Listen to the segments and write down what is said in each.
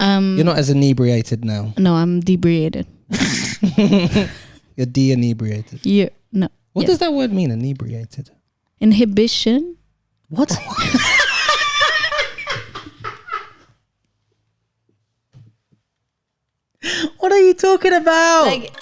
You're not as inebriated now. No, I'm debriated. You're de-inebriated. No. What does that word mean, inebriated? Inhibition. What? What are you talking about? Like,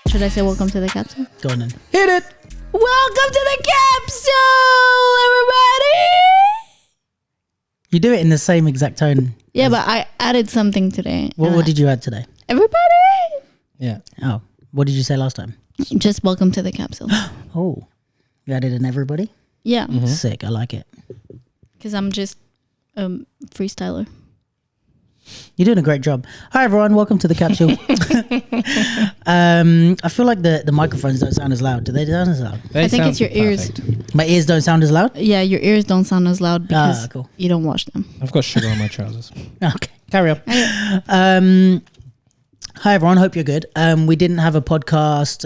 should I say welcome to the capsule? Go on then. Hit it! Welcome to the capsule, everybody! You do it in the same exact tone. Yeah, but I added something today. What did you add today? Everybody! Yeah. Oh, what did you say last time? Just welcome to the capsule. Oh, you added an everybody? Yeah, Sick, I like it. because I'm just freestyler. You're doing a great job. Hi everyone, welcome to the capsule. I feel like the microphones don't sound as loud. Do they sound as loud? They I think it's sound your ears. perfect. My ears don't sound as loud? Yeah, your ears don't sound as loud because cool. you don't wash them. I've got sugar on my trousers. Okay. Carry on. Hi everyone, hope you're good. We didn't have a podcast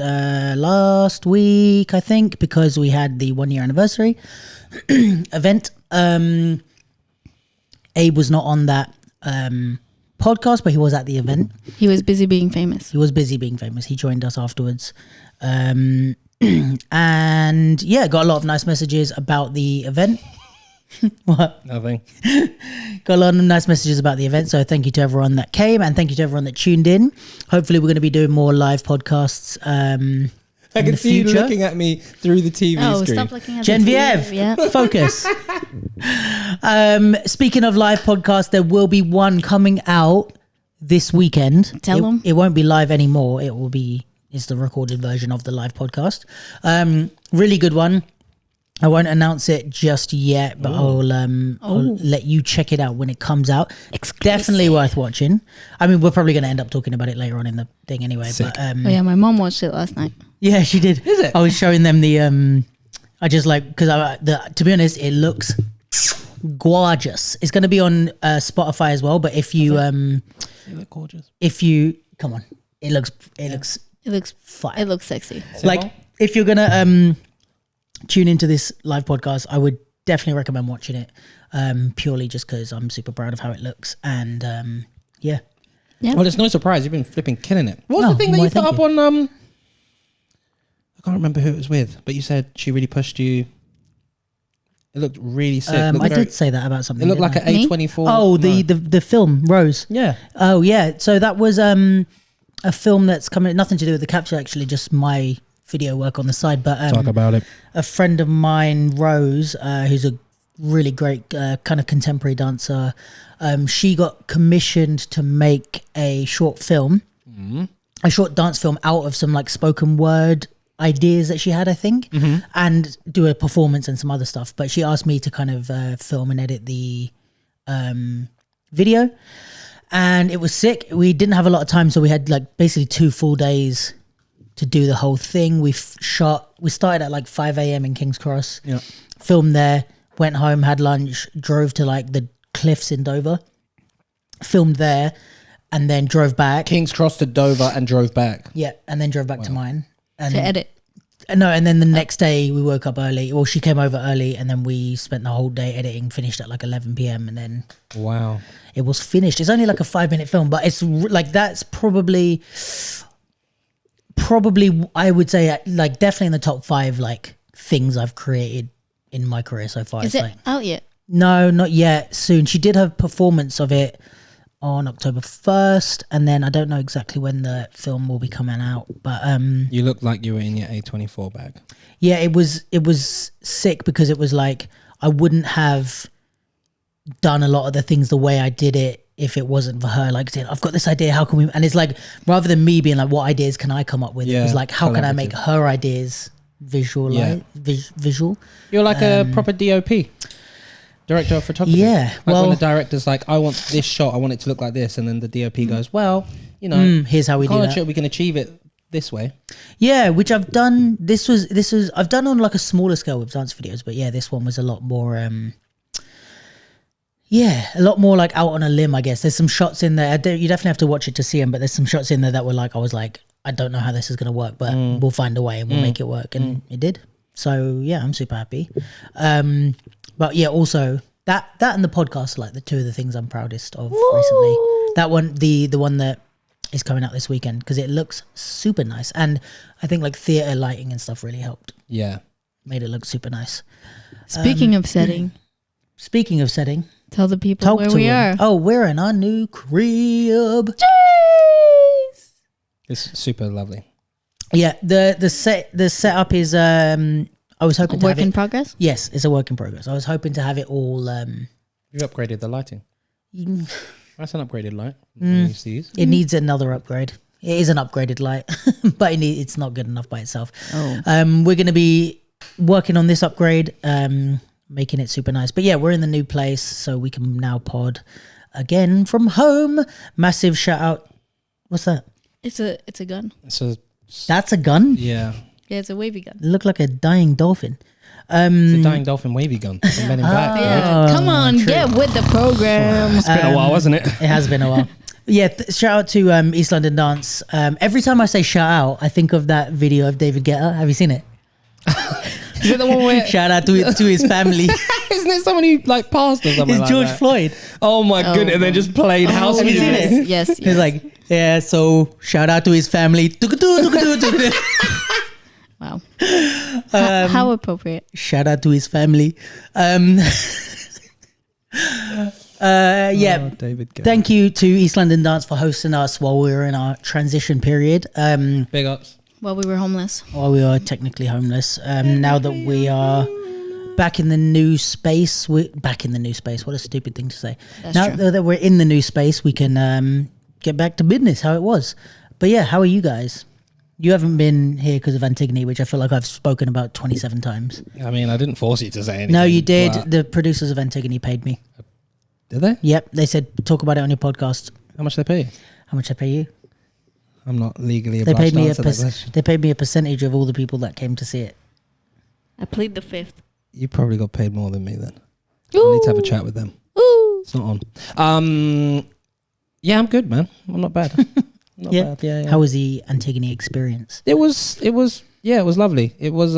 last week, I think, because we had the 1 year anniversary event. Abe was not on that podcast, but he was at the event. He was busy being famous. He was busy being famous. He joined us afterwards. And yeah, got a lot of nice messages about the event. What? Nothing. Got a lot of nice messages about the event. So thank you to everyone that came and thank you to everyone that tuned in. Hopefully we're going to be doing more live podcasts I can see you looking at me through the TV screen. Stop looking at Genevieve, the TV. Yeah. focus. Speaking of live podcasts, there will be one coming out this weekend. Tell them. It won't be live anymore. It's the recorded version of the live podcast. Really good one. I won't announce it just yet, but I'll let you check it out when it comes out. Exclusive. Definitely worth watching. I mean, we're probably going to end up talking about it later on in the thing anyway. Sick. But Oh yeah, my mom watched it last night. yeah, she did. Is it? I was showing them the I just like, because to be honest, it looks gorgeous. It's going to be on Spotify as well, but if you You look gorgeous. come on, it looks It looks fire. It looks sexy. Like if you're gonna tune into this live podcast, I would definitely recommend watching it, purely just because I'm super proud of how it looks. And yeah, Well, it's no surprise you've been flipping killing it. What was No, the thing that well, you put thank up you. on? I can't remember who it was with, but you said she really pushed you. It looked really sick. I did say that about something. It looked like didn't an I? A24. Oh, the film Rose. Yeah. Oh yeah, so that was a film that's coming. Nothing to do with the capsule, actually, just my video work on the side. But Talk about it. a friend of mine, Rose, who's a really great kind of contemporary dancer, she got commissioned to make a short film, a short dance film out of some like spoken word ideas that she had, I think, and do a performance and some other stuff. But she asked me to kind of film and edit the video, and it was sick. We didn't have a lot of time, so we had like basically 2 full days to do the whole thing. We started at like 5 a.m. in King's Cross, filmed there, went home, had lunch, drove to like the cliffs in Dover, filmed there, and then drove back. King's Cross to Dover and drove back. Yeah, and then drove back to mine. And To edit. No, and then the next day we woke up early. Well, she came over early, and then we spent the whole day editing, finished at like 11 p.m. and then Wow. it was finished. It's only like a 5-minute film, but it's like that's probably I would say like definitely in the top 5 like things I've created in my career so far. Is it out yet? No, not yet. Soon. She did have a performance of it on October 1st, and then I don't know exactly when the film will be coming out, but You look like you were in your A24 bag. yeah, it was sick because it was like I wouldn't have done a lot of the things the way I did it if it wasn't for her. Like saying, I've got this idea, how can we, and it's like rather than me being like, what ideas can I come up with, it was like, how can I make her ideas visual? You're like a proper DOP, director of photography. Yeah, like when the director's like, I want this shot, I want it to look like this, and then the DOP goes, well, you know, here's how we do that. we can achieve it this way. Yeah, which I've done. This was I've done on like a smaller scale with dance videos, but yeah, this one was a lot more. Yeah, a lot more like out on a limb, I guess. There's some shots in there. You definitely have to watch it to see them, but there's some shots in there that were like, I was like, I don't know how this is going to work, but we'll find a way and we'll make it work. And it did. So yeah, I'm super happy. But yeah, also that and the podcast are like the two of the things I'm proudest of recently. That one, the one that is coming out this weekend, because it looks super nice. And I think like theatre lighting and stuff really helped. Yeah. Made it look super nice. Speaking of setting. Speaking of setting. Tell the people where we are. Oh, we're in our new crib. Jeez. It's super lovely. Yeah, the setup is I was hoping to Work have in it. progress? Yes, it's a work in progress. I was hoping to have it all You've upgraded the lighting. That's an upgraded light. it needs another upgrade. It is an upgraded light, but it's not good enough by itself. Oh. We're going to be working on this upgrade, making it super nice. But yeah, we're in the new place, so we can now pod again from home. Massive shout out. What's that? It's a gun. That's a gun? Yeah. Yeah, it's a wavy gun. It looked like a dying dolphin. It's a dying dolphin wavy gun from Men in Black. Yeah. Come on, get with the program. It's been a while, hasn't it? It has been a while. Yeah, shout out to East London Dance. Every time I say shout out, I think of that video of David Guetta. Have you seen it? Is it the one where Shout out to his family. isn't it someone who like passed or something It's like George that? Floyd. Oh my goodness! And they just played house have you music. seen it? Yes. He's like, yeah, so shout out to his family. Wow. How appropriate. Shout out to his family. Yeah. David Guetta. Thank you to East London Dance for hosting us while we were in our transition period. Big ups. Well, we were homeless. While we are technically homeless. Now that we are back in the new space, back in the new space. What a stupid thing to say. That's Now true. that we're in the new space, we can get back to business, how it was. But yeah, how are you guys? You haven't been here because of Antigone, which I feel like I've spoken about 27 times. I mean, I didn't force you to say anything. No, you did. but- The producers of Antigone paid me. Did they? Yep, they said talk about it on your podcast. How much they pay? How much I pay you? I'm not legally They obliged paid to me answer that question. they paid me a percentage of all the people that came to see it. I plead the fifth. You probably got paid more than me then. I need to have a chat with them. Ooh. It's not on. Yeah, I'm good, man. I'm not bad. Not Yeah. bad. Yeah. How was the Antigone experience? It was lovely. It was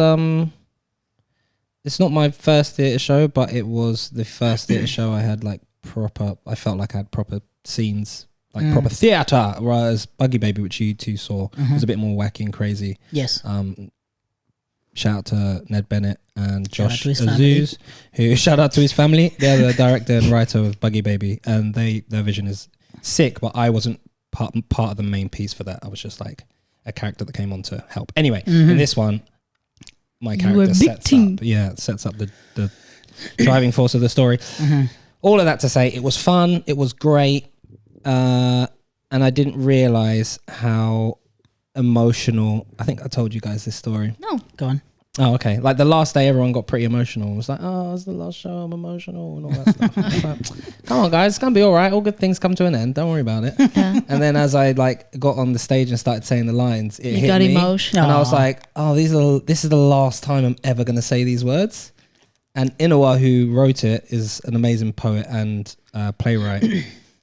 it's not my first theatre show, but it was the first theatre show I had like proper. I felt like I had proper scenes, like proper theatre. Whereas Buggy Baby, which you two saw, was a bit more wacky and crazy. Yes. Shout out to Ned Bennett and Shout out Josh to his family. Azuz, who shout out to his family. They're the director and writer of Buggy Baby, and their vision is sick. But I wasn't part of the main piece for that. I was just like a character that came on to help. Anyway, in this one, my You were character sets up the driving force of the story. All of that to say, it was fun. It was great, and I didn't realize how emotional. I think I told you guys this story. No. Go on. Oh, okay. Like the last day, everyone got pretty emotional. It was like, oh, it's the last show. I'm emotional and all that stuff. I was like, come on, guys. It's going to be all right. All good things come to an end. Don't worry about it. Yeah. And then as I like got on the stage and started saying the lines, it You hit got me. emotional. And I was like, oh, this is the last time I'm ever going to say these words. And Enowate, who wrote it, is an amazing poet and playwright.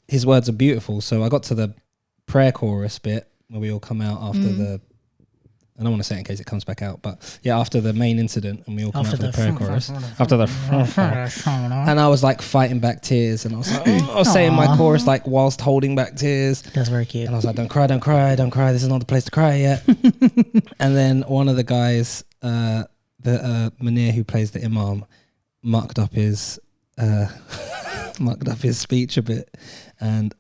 His words are beautiful. So I got to the prayer chorus bit where we all come out after the... I don't want to say it in case it comes back out, but yeah, after the main incident and we all come out for the prayer chorus. After the... And I was like fighting back tears and I was like, I was saying my chorus like whilst holding back tears. That's very cute. And I was like, don't cry, don't cry, don't cry. This is not the place to cry yet. And then one of the guys, the Munir who plays the imam, mucked up his speech a bit, and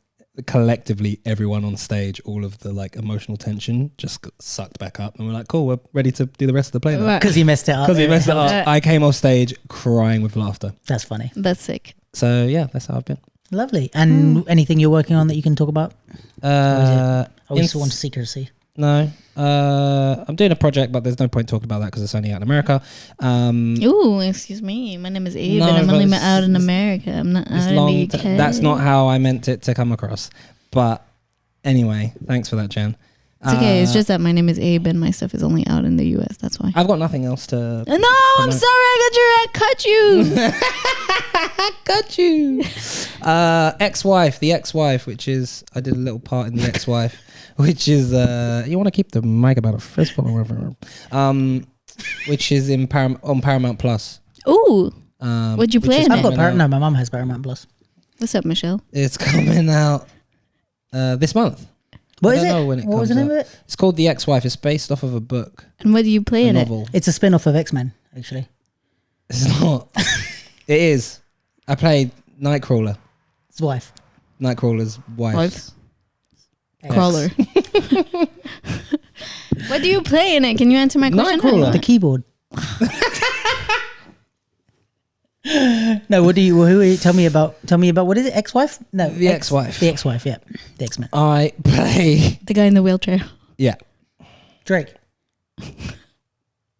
collectively everyone on stage, all of the like emotional tension just got sucked back up, and we're like, cool, we're ready to do the rest of the play now. Right. Because he messed it up. Because he messed it up. I came off stage crying with laughter. That's funny. That's sick. So yeah, that's how I've been. Lovely. And anything you're working on that you can talk about? Oh, we in- still want secrecy. No. I'm doing a project, but there's no point talking about that because it's only out in America. Ooh, excuse me. My name is Abe, No, and I'm but only it's- out in America. I'm not It's out in the UK. That's not how I meant it to come across. But Anyway, thanks for that, Jen. It's okay. It's just that my name is Abe and my stuff is only out in the US. That's why. I've got nothing else to. No, I'm sorry. I cut you. Got you. Ex-wife, the ex-wife, which is I did a little part in the ex-wife, which is you want to keep the mic about a fistful or whatever. Which is in on Paramount Plus. Ooh. What'd you play in I've it? got no, my mum has Paramount Plus. What's up, Michelle? It's coming out this month. What is I don't it? know when it What was the comes name out. of it? It's called The Ex-Wife. It's based off of a book, And what do you play a in it? novel. It's a spin-off of X-Men, actually. It's not. It is. I played Nightcrawler. His wife. Nightcrawler's wife. Wife. Ex. Crawler. What do you play in it? Can you answer my question? Nightcrawler. The keyboard. No, what do you? Who are you? Tell me about. What is it? Ex-wife? No, The ex-wife. The ex-wife. Yeah, the X-Men. I play. The guy in the wheelchair. Yeah. Drake.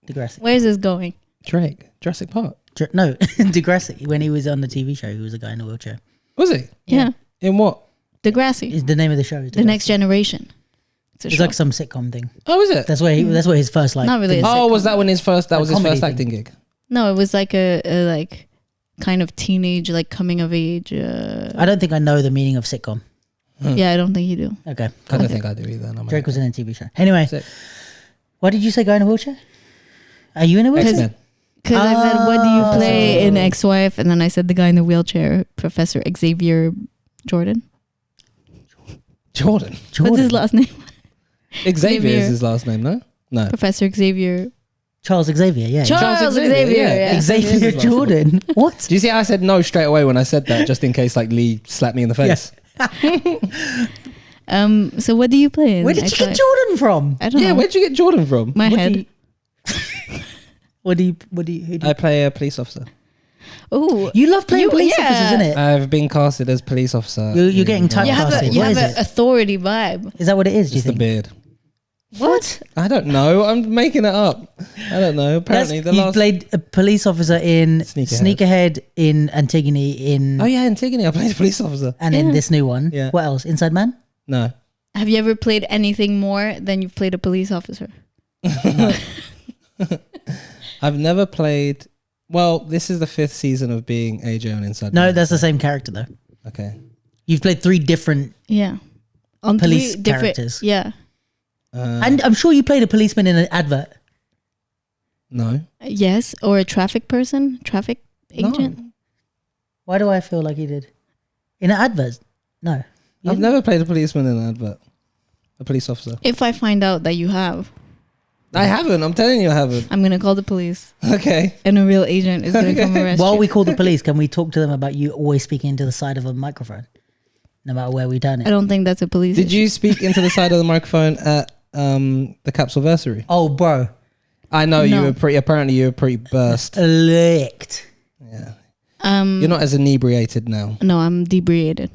Degrassi. Where is this going? Drake. Jurassic Park. No, Degrassi. When he was on the TV show, he was a guy in a wheelchair. Was he? Yeah. In what? Degrassi. Is the name of the show? The Next Generation. It's a It's show. like some sitcom thing. Oh, is it? That's where he. That's where his first like. Not really. thing- a Oh, sitcom. was that when his first? That A was his comedy first thing. acting gig. No, it was like a like kind of teenage, like coming of age. I don't think I know the meaning of sitcom. Yeah, I don't think you do. Okay. I don't think I do either. No, Drake was in a TV show. Anyway, Sick. why did you say guy in a wheelchair? Are you in a wheelchair? X-Men. Because I said, what do you play Oh. in Ex-Wife? And then I said the guy in the wheelchair, Professor Xavier Jordan. Jordan. What's his last name? Xavier is his last name, no? No. Professor Xavier. Charles Xavier. Yeah. Charles Xavier. Yeah. Xavier Jordan. What? Do you see how I said no straight away when I said that, just in case like Lee slapped me in the face? So what do you play in Where did you Ex-Wife? get Jordan from? I don't Yeah, know. where'd you get Jordan from? My What head. do you- What do you? Who do I play a police officer. Oh, you love playing police yeah. officers, isn't it? I've been casted as police officer. You're getting typecasted. you have Casting. you What have is an it? authority vibe. Is that what it is? Do you It's the think? beard. What? I don't know. I'm making it up. I don't know. Apparently, You played a police officer in Sneakerhead. Sneakerhead, in Antigone, in Oh yeah, Antigone. I played a police officer. and in Yeah. this new one. Yeah. What else? Inside Man. No. Have you ever played anything more than you've played a police officer? I've never played. Well, this is the 5th season of being AJ on Inside. No, Man. that's the same character though. Okay. You've played 3 different, Yeah. On Police 3 different- characters. Yeah. and I'm sure you played a policeman in an advert. No. Yes, or a traffic person, traffic agent. No. Why do I feel like you did? In an advert? No. You I've didn't? never played a policeman in an advert. A police officer. If I find out that you have, I haven't. I'm telling you, I haven't. I'm gonna call the police, Okay. and a real agent is gonna come arrest While you. we call the police, can we talk to them about you always speaking into the side of a microphone, no matter where we turn I it? don't think that's a police. Did issue. you speak into the side of the microphone at the Capsuleversary? Oh, bro, I know you No. were pretty. Apparently, you were pretty burst. licked. Yeah. Um. You're not as inebriated now. No, I'm debriated.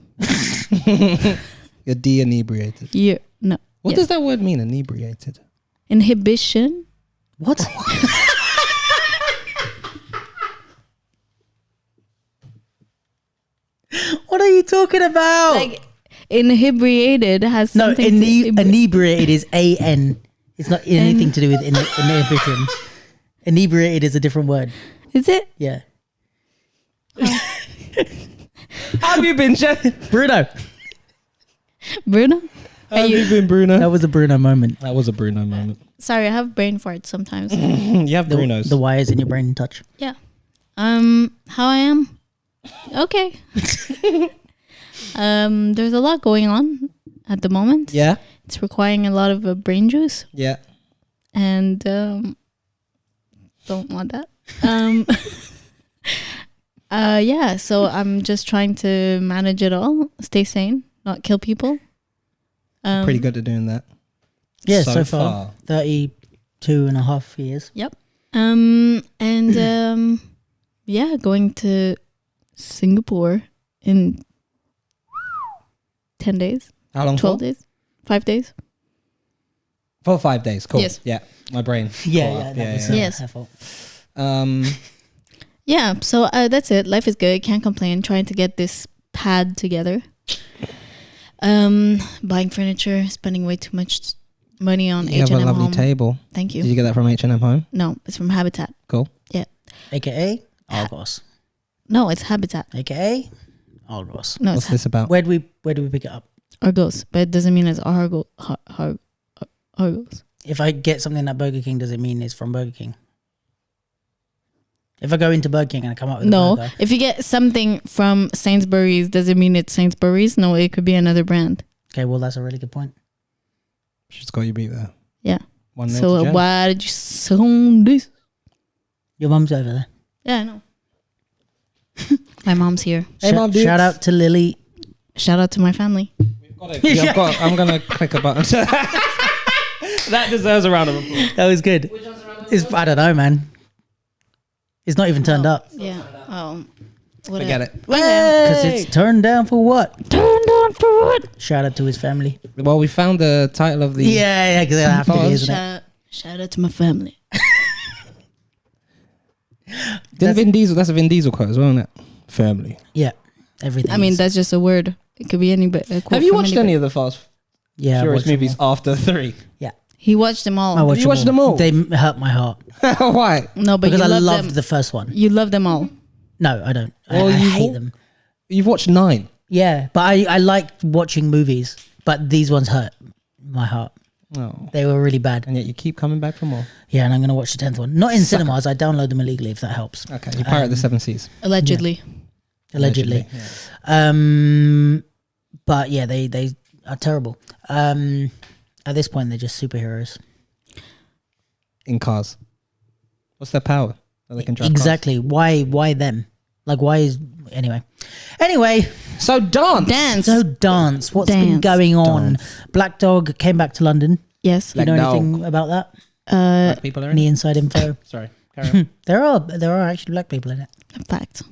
You're de-inebriated. You no. What Yes. does that word mean? Inebriated. Inhibition. What? What are you talking about? Like inebriated has no, something. to inebriated is A-N. It's not anything to do with inhibition. Inebriated is a different word. Is it Yeah. How have you been, Jen? Bruno. Bruno? How have you been, Bruno? That was a Bruno moment. That was a Bruno moment. Sorry, I have brain farts sometimes. You have The, Brunos. the wires in your brain touch. Yeah. How I am? Okay. There's a lot going on at the moment. Yeah. It's requiring a lot of brain juice, Yeah. and don't want that. Yeah. So I'm just trying to manage it all, stay sane, not kill people. Pretty good at doing that. Yeah, so far. 32 and a half years. Yep. Yeah, going to Singapore in 10 days, How long 12 for? days, 5 days. For 5 days. Cool. Yes. Yeah. My brain. Yeah, caught that up. was Yes. her fault. Yeah, so that's it. Life is good. Can't complain. Trying to get this pad together. Buying furniture, spending way too much money on You H&M have a lovely Home. table. Thank you. Did you get that from H&M Home? No, it's from Habitat. Cool. AKA Argos. No, it's Habitat. AKA Argos. No, What's it's this about? Where do we pick it up? Argos, but it doesn't mean it's Argos. If I get something at Burger King, does it mean it's from Burger King? If I go into Burger King and I come out with a No, burger. if you get something from Sainsbury's, does it mean it's Sainsbury's? No, it could be another brand. Okay, well, that's a really good point. She's got you beat there. Yeah. 1-0 So to Jen. why did you sound this? Your mum's over there. Yeah, I know. My mom's here. Hey, Mum, dudes. Shout out to Lily. Shout out to my family. I'm going to click a button. That deserves a round of applause. That was good. I don't know, man. It's not even turned up. Yeah. Oh. Forget it. Because it's turned down for what? Turned on for what? Shout out to his family. Well, we found the title of the... Yeah, because it'll have to be, isn't it? Shout out to my family. Didn't Vin Diesel... That's a Vin Diesel quote as well, isn't it? Family. Yeah, everything. I mean, is. that's just a word. It could be any. Have you watched any of the Fast yeah, Furious movies after 3? Yeah. He watched them all. I watched you watched them all? They hurt my heart. Why? No, but Because you I love loved them. the first one. You love them all. No, I don't. Well, I you hate wa- them. You've watched 9. Yeah, but I liked watching movies, but these ones hurt my heart. Oh. They were really bad. And yet you keep coming back for more. Yeah, and I'm going to watch the 10th one. Not in cinemas. I download them illegally if that helps. Okay, you pirate the 7 Seas. Allegedly. Allegedly. Yeah. But yeah, they are terrible. At this point, they're just superheroes. In cars. What's their power? That they can drive Exactly. Why them? Like, why is... Anyway. cars? So dance. So dance. What's been Dance. going on? Black Dog came back to London. Yes. You know Black anything about that? Black people are in Any it? inside info? Sorry. Carry on. There are actually black people in it. Fact.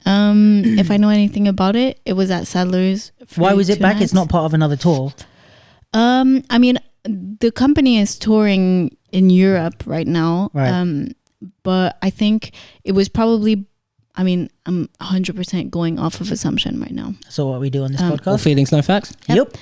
If I know anything about it, it was at Sadler's. for Why was it 2 back? nights. It's not part of another tour. I mean, the company is touring in Europe right now. Right. But I think it was probably. I mean, I'm 100% going off of assumption right now. So what we do on this All podcast? feelings, no facts? Yep.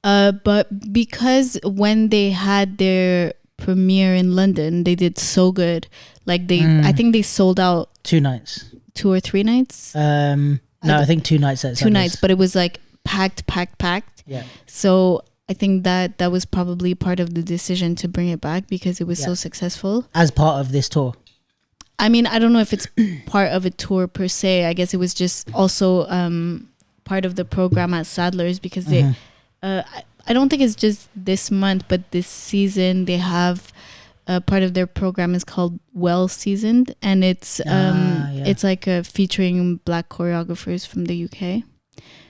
But because when they had their premiere in London, they did so good. Like I think they sold out 2 nights. 2 or 3 nights. No, I think 2 nights at 2 Sanders. nights, but it was like packed. Yeah. So I think that was probably part of the decision to bring it back because it was so successful. As part of this tour. I mean, I don't know if it's part of a tour per se. I guess it was just also part of the program at Sadler's because they. I don't think it's just this month, but this season they have part of their program is called Well Seasoned, and it's it's like featuring black choreographers from the UK.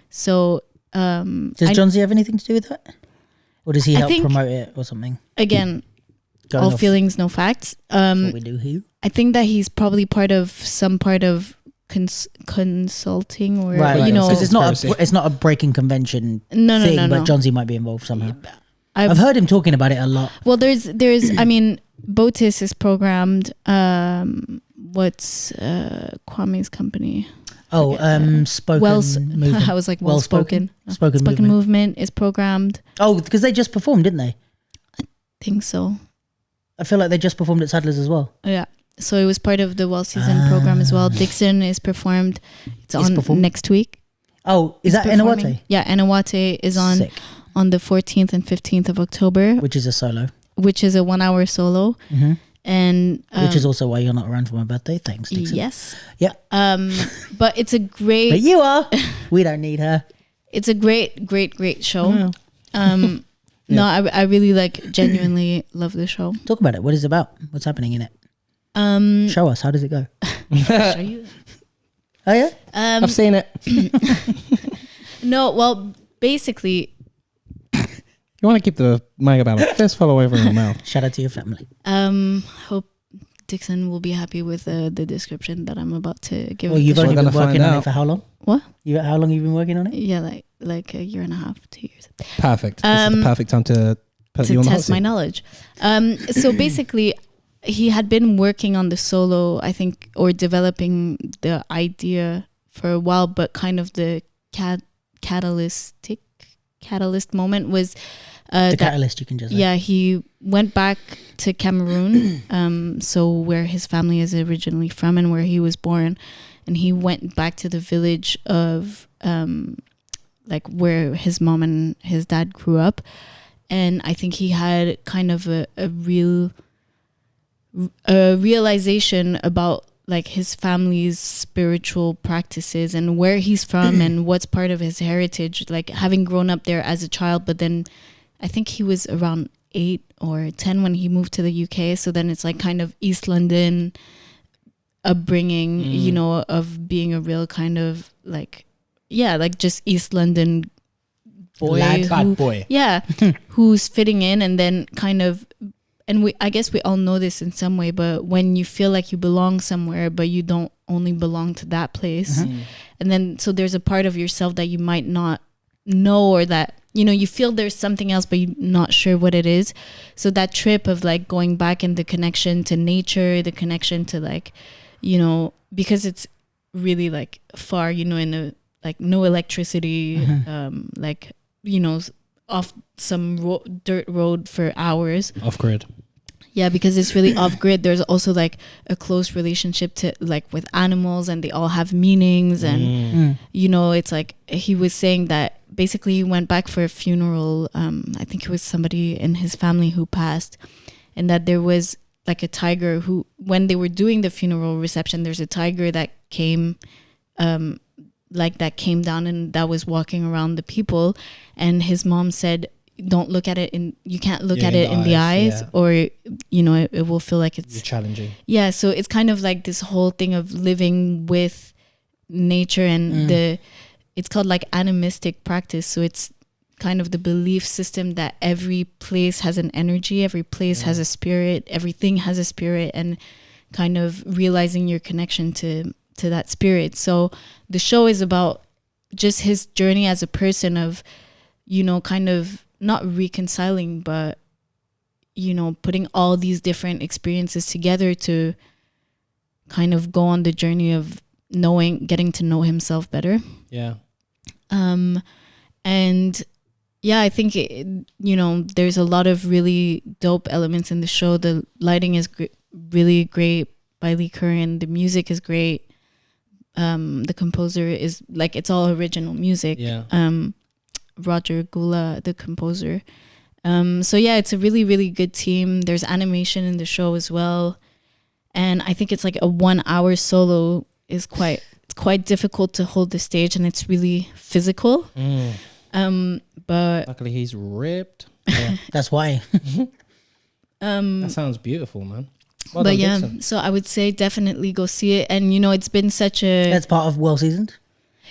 So Does John Z have anything to do with that? Or does he I help think- promote it or something? again, Going all off feelings, no facts. what we do here. I think that he's probably part of consulting or Right, you know. because Conspiracy. it's not a breaking convention No, thing, no. but John Z might be involved somehow. I've I've heard him talking about it a lot. Well, there's. I mean, Botis is programmed. What's Kwame's company? Oh, spoken movement. I was like Well-spoken? spoken. Spoken movement is programmed. Oh, because they just performed, didn't they? Think so. I feel like they just performed at Sadler's as well. Yeah. So it was part of the Well Season program as well. Dickson is performed. It's on performed? next week. Oh, is He's that performing. Enowate? Yeah, Enowate is on Sick. the 14th and 15th of October, Which is a solo. which is a 1-hour solo. Mm-hmm. And Which is also why you're not around for my birthday. Thanks, Dickson. yes. Yeah. But it's a great. But you are. We don't need her. It's a great show. No, I really genuinely love the show. Talk about it. What is it about? What's happening in it? Show us. How does it go? Show you. Oh, yeah? I've seen it. No, well, basically, You want to keep the mic about a fist full away from your mouth. Shout out to your family. hope Dickson will be happy with the description that I'm about to give. Well, of you've the only show. been gonna working find on it out. for how long? What? How long have you been working on it? Yeah, like a year and a half, 2 years. Perfect. This is the perfect time to put To you on the hot test my seat. knowledge. So basically, he had been working on the solo, I think, or developing the idea for a while, but kind of the catalytic catalyst moment was catalyst, you can just say. yeah, he went back to Cameroon, so where his family is originally from and where he was born, and he went back to the village of like where his mom and his dad grew up, and I think he had kind of a realization about like his family's spiritual practices and where he's from and what's part of his heritage, like having grown up there as a child. But then I think he was around 8 or 10 when he moved to the UK, so then it's like kind of East London upbringing, you know, of being a real kind of like, yeah, like just East London boy, Bad boy. yeah, who's fitting in, and then kind of, and I guess we all know this in some way, but when you feel like you belong somewhere, but you don't only belong to that place, and then so there's a part of yourself that you might not know, or that, you know, you feel there's something else, but you're not sure what it is. So that trip of like going back and the connection to nature, the connection to like, you know, because it's really like far, you know, in a like no electricity, like, you know, off some dirt road for hours. Off grid. Yeah, because it's really off grid. There's also like a close relationship to like with animals, and they all have meanings. And you know, it's like he was saying that basically he went back for a funeral. I think it was somebody in his family who passed, and that there was like a tiger who, when they were doing the funeral reception, there's a tiger that came came down and that was walking around the people, and his mom said, don't look at it you can't look at it in the eyes, or you know, it will feel like it's challenging. Yeah, so it's kind of like this whole thing of living with nature, and it's called like animistic practice. So it's kind of the belief system that every place has an energy, every place has a spirit, everything has a spirit, and kind of realizing your connection to that spirit. So the show is about just his journey as a person of, you know, kind of not reconciling, but, you know, putting all these different experiences together to kind of go on the journey of getting to know himself better. Yeah. And yeah, I think, you know, there's a lot of really dope elements in the show. The lighting is really great by Lee Curran. The music is great. The composer is like, it's all original music. Yeah. Roger Gula, the composer. So yeah, it's a really, really good team. There's animation in the show as well. And I think it's like a 1 hour solo is quite difficult to hold the stage, and it's really physical. But luckily he's ripped. Yeah, that's why. That sounds beautiful, man. Well but done, yeah, Dickson. so I would say definitely go see it. And you know, it's been such a That's part of Well Seasoned.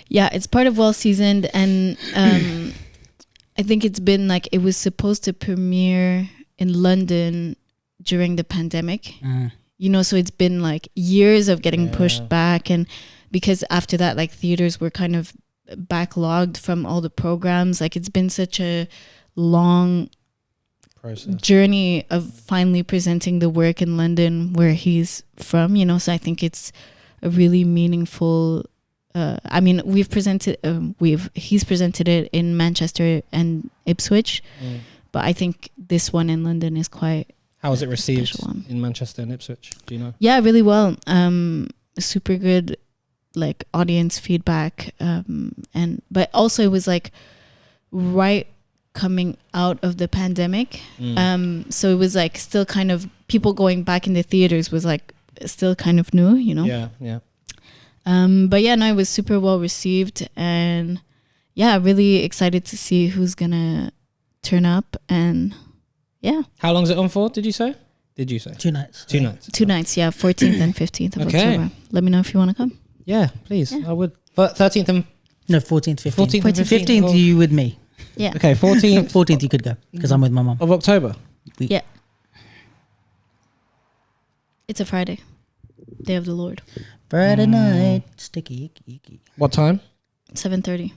Yeah, it's part of Well Seasoned, and I think it's been like, it was supposed to premiere in London during the pandemic. You know, so it's been like years of getting pushed back, and because after that, like theaters were kind of backlogged from all the programs. Like it's been such a long process journey of finally presenting the work in London where he's from, you know. So I think it's a really meaningful I mean, he's presented it in Manchester and Ipswich, but I think this one in London is quite. How was it received in Manchester and Ipswich? Do you know? Yeah, really well. Super good, like audience feedback, but also it was like right coming out of the pandemic, so it was like still kind of people going back in the theaters was like still kind of new, you know. Yeah. But yeah, no, it was super well received, and yeah, really excited to see who's gonna turn up. And yeah, how long is it on for? Did you say 2 nights? 2 nights. 2 nights, yeah, 14th and 15th of October. Let me know if you want to come. Yeah, please. I would. 13th and 14th, 15th. 14th and 15th, you with me. Yeah. Okay, 14th. 14th, you could go because I'm with my mum. Of October. Yeah. It's a Friday, Day of the Lord. Friday night, sticky icky. What time? 7:30.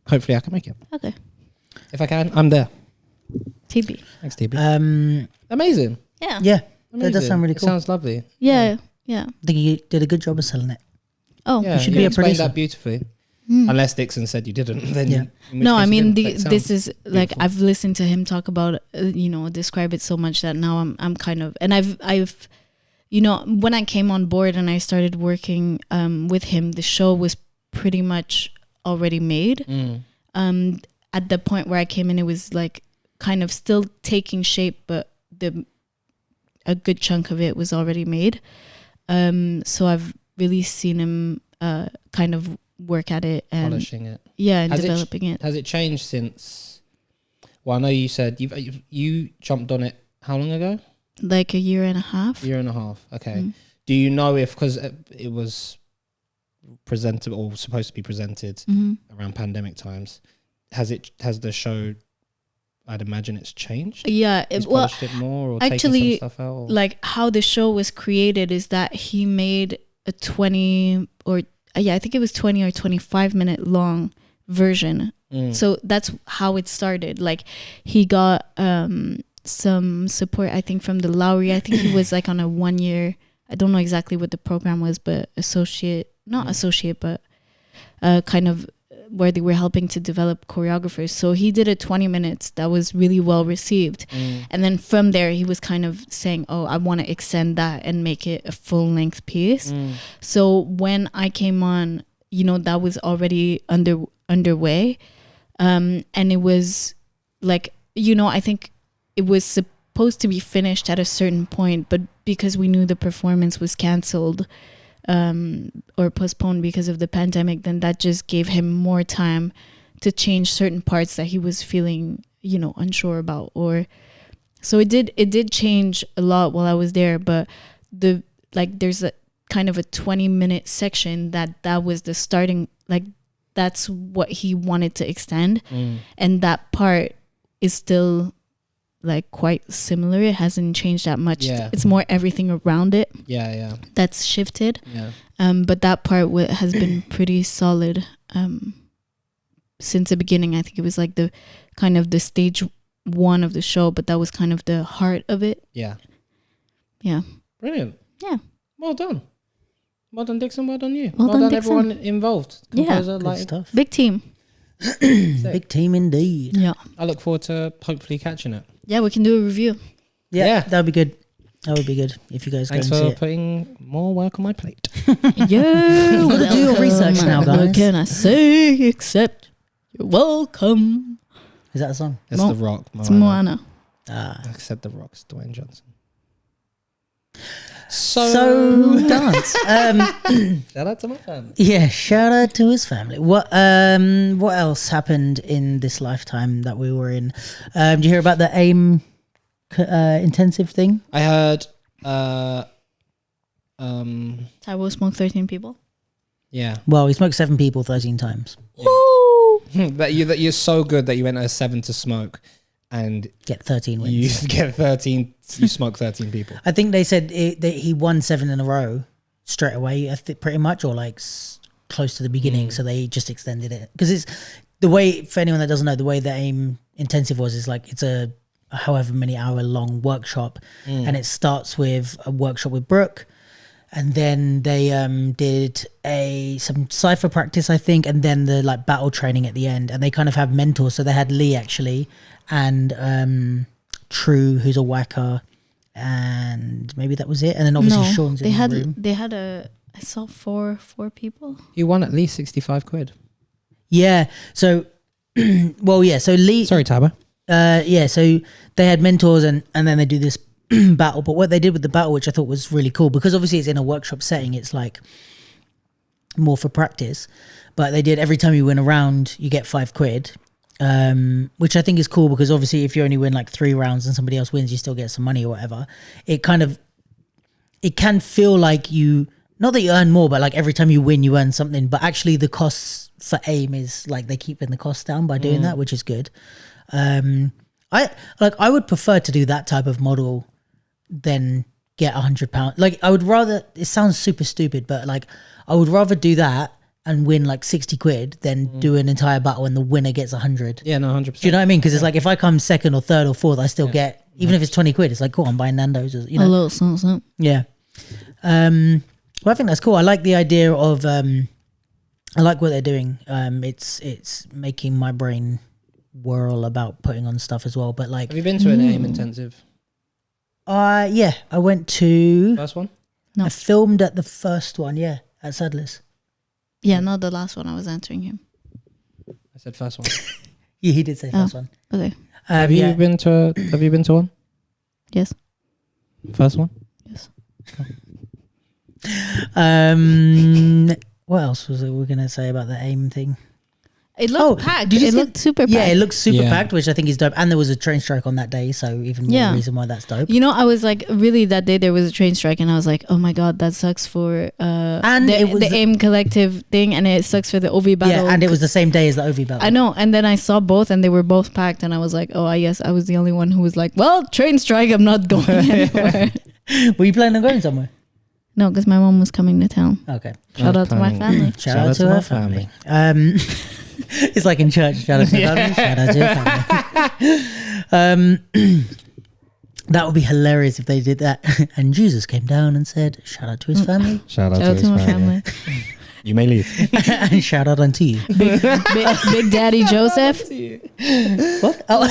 Hopefully, I can make it. Okay. If I can, I'm there. TB. Thanks, TB. Amazing. Yeah. Yeah, Amazing. that does sound really It cool. sounds lovely. Yeah. I think you did a good job of selling it. Oh, Yeah, you should you be a explained producer. that beautifully. Unless Dickson said you didn't, then Yeah. in which No, case I you mean didn't. That this sounds is like beautiful. I've listened to him talk about describe it so much that now I'm kind of, and I've when I came on board and I started working with him, the show was pretty much already made. At the point where I came in, it was like kind of still taking shape, but a good chunk of it was already made. So I've really seen him kind of work at it and polishing it. and Has developing it. Has it changed since? Well, I know you said you jumped on it how long ago? Like a year and a half. Year and a half. Okay. Do you know if, because it was presented or supposed to be presented around pandemic times, has the show? I'd imagine it's changed. Yeah, He's polished it more, or actually, taken some stuff out. Or? like how the show was created is that he made a 20 or I think it was 20 or 25 minute long version. So that's how it started. Like he got some support, I think, from the Lowry. I think he was like on a 1 year. I don't know exactly what the program was, but but kind of where they were helping to develop choreographers. So he did a 20 minutes that was really well received. And then from there, he was kind of saying, oh, I want to extend that and make it a full length piece. So when I came on, that was already underway. And it was like, I think it was supposed to be finished at a certain point, but because we knew the performance was canceled, or postponed because of the pandemic, then that just gave him more time to change certain parts that he was feeling, unsure about. Or so it did change a lot while I was there, but there's a kind of a 20-minute section that was the starting, like that's what he wanted to extend, and that part is still like quite similar. It hasn't changed that much. It's more everything around it that's shifted. But that part has been pretty solid since the beginning. I think it was like the kind of the stage one of the show, but that was kind of the heart of it. Yeah Brilliant. Well done Dickson, well done you, well done everyone involved. Composer, Good stuff. Big team. Big team indeed. I look forward to hopefully catching it. We can do a review. Yeah, that would be good. That would be good if you guys Thanks go and see for it. putting more work on my plate. Gotta do your research now, guys. What can I say except you're welcome? Is that a song? That's The Rock. It's Moana. Except The Rock's Dwayne Johnson. So dance. Shout out to my family. Yeah, shout out to his family. What else happened in this lifetime that we were in? Did you hear about the AIM intensive thing? I heard Taiwo smoked 13 people. yeah. Well, he smoked 7 people 13 times. Woo! that you're so good that you went at 7 to smoke and Get 13 wins. you get 13, you smoke 13 people. I think they said that he won 7 in a row straight away, pretty much, or like close to the beginning. So they just extended it because it's the way. For anyone that doesn't know, the way the AIM intensive was is like it's a however many hour long workshop, and it starts with a workshop with Brooke, and then they did some cypher practice, I think, and then the like battle training at the end, and they kind of have mentors. So they had Lee actually, and True, who's a whacker, and maybe that was it. And then obviously Sean's in the room. They had I saw four people. You won at least 65 quid. Yeah. So, well, yeah. So Lee. Sorry, Taba. Yeah. So they had mentors, and then they do this battle. But what they did with the battle, which I thought was really cool, because obviously it's in a workshop setting, it's like more for practice. But they did every time you win a round, you get 5 quid. Which I think is cool because obviously if you only win like 3 rounds and somebody else wins, you still get some money or whatever. It can feel like not that you earn more, but like every time you win, you earn something. But actually the costs for AIM is like they're keeping the costs down by doing that, which is good. I would prefer to do that type of model than get £100. Like I would rather, it sounds super stupid, but like I would rather do that and win like 60 quid than do an entire battle and the winner gets 100. Yeah, no, 100%. Do you know what I mean? Because it's like if I come second or third or fourth, I still get, even if it's 20 quid, it's like, cool, I'm buying Nando's. Or, you know? A little something. Yeah. Well, I think that's cool. I like the idea of I like what they're doing. It's making my brain whirl about putting on stuff as well. But like, Have you been to an AIM intensive? yeah, I went to. First one? No. I filmed at the first one. Yeah, at Sadler's. Yeah, not the last one. I was answering him. I said first one. Yeah, he did say first one. Okay. Have you been to one? Yes. First one? Yes. What else was we gonna say about the AIM thing? It looked packed. did you It see- looked super packed. Yeah, it looks super Yeah. packed, which I think is dope. And there was a train strike on that day, so even more Yeah. reason why that's dope. You know, I was like, really, that day there was a train strike, and I was like, oh my god, that sucks for And the, it was the AIM collective thing, and it sucks for the OV battle. Yeah, and it was the same day as the OV battle. I know, and then I saw both, and they were both packed, and I was like, oh, I guess I was the only one who was like, well, train strike, I'm not going anywhere. Were you planning on going somewhere? No, because my mom was coming to town. Okay. Shout out to my family. Shout out to her family. It's like in church. Shout out to your family. Shout out to your family. That would be hilarious if they did that. And Jesus came down and said, shout out to his family. Shout out Shout out to my family. You may leave. And shout out unto you. Big Daddy Joseph. What? Oh.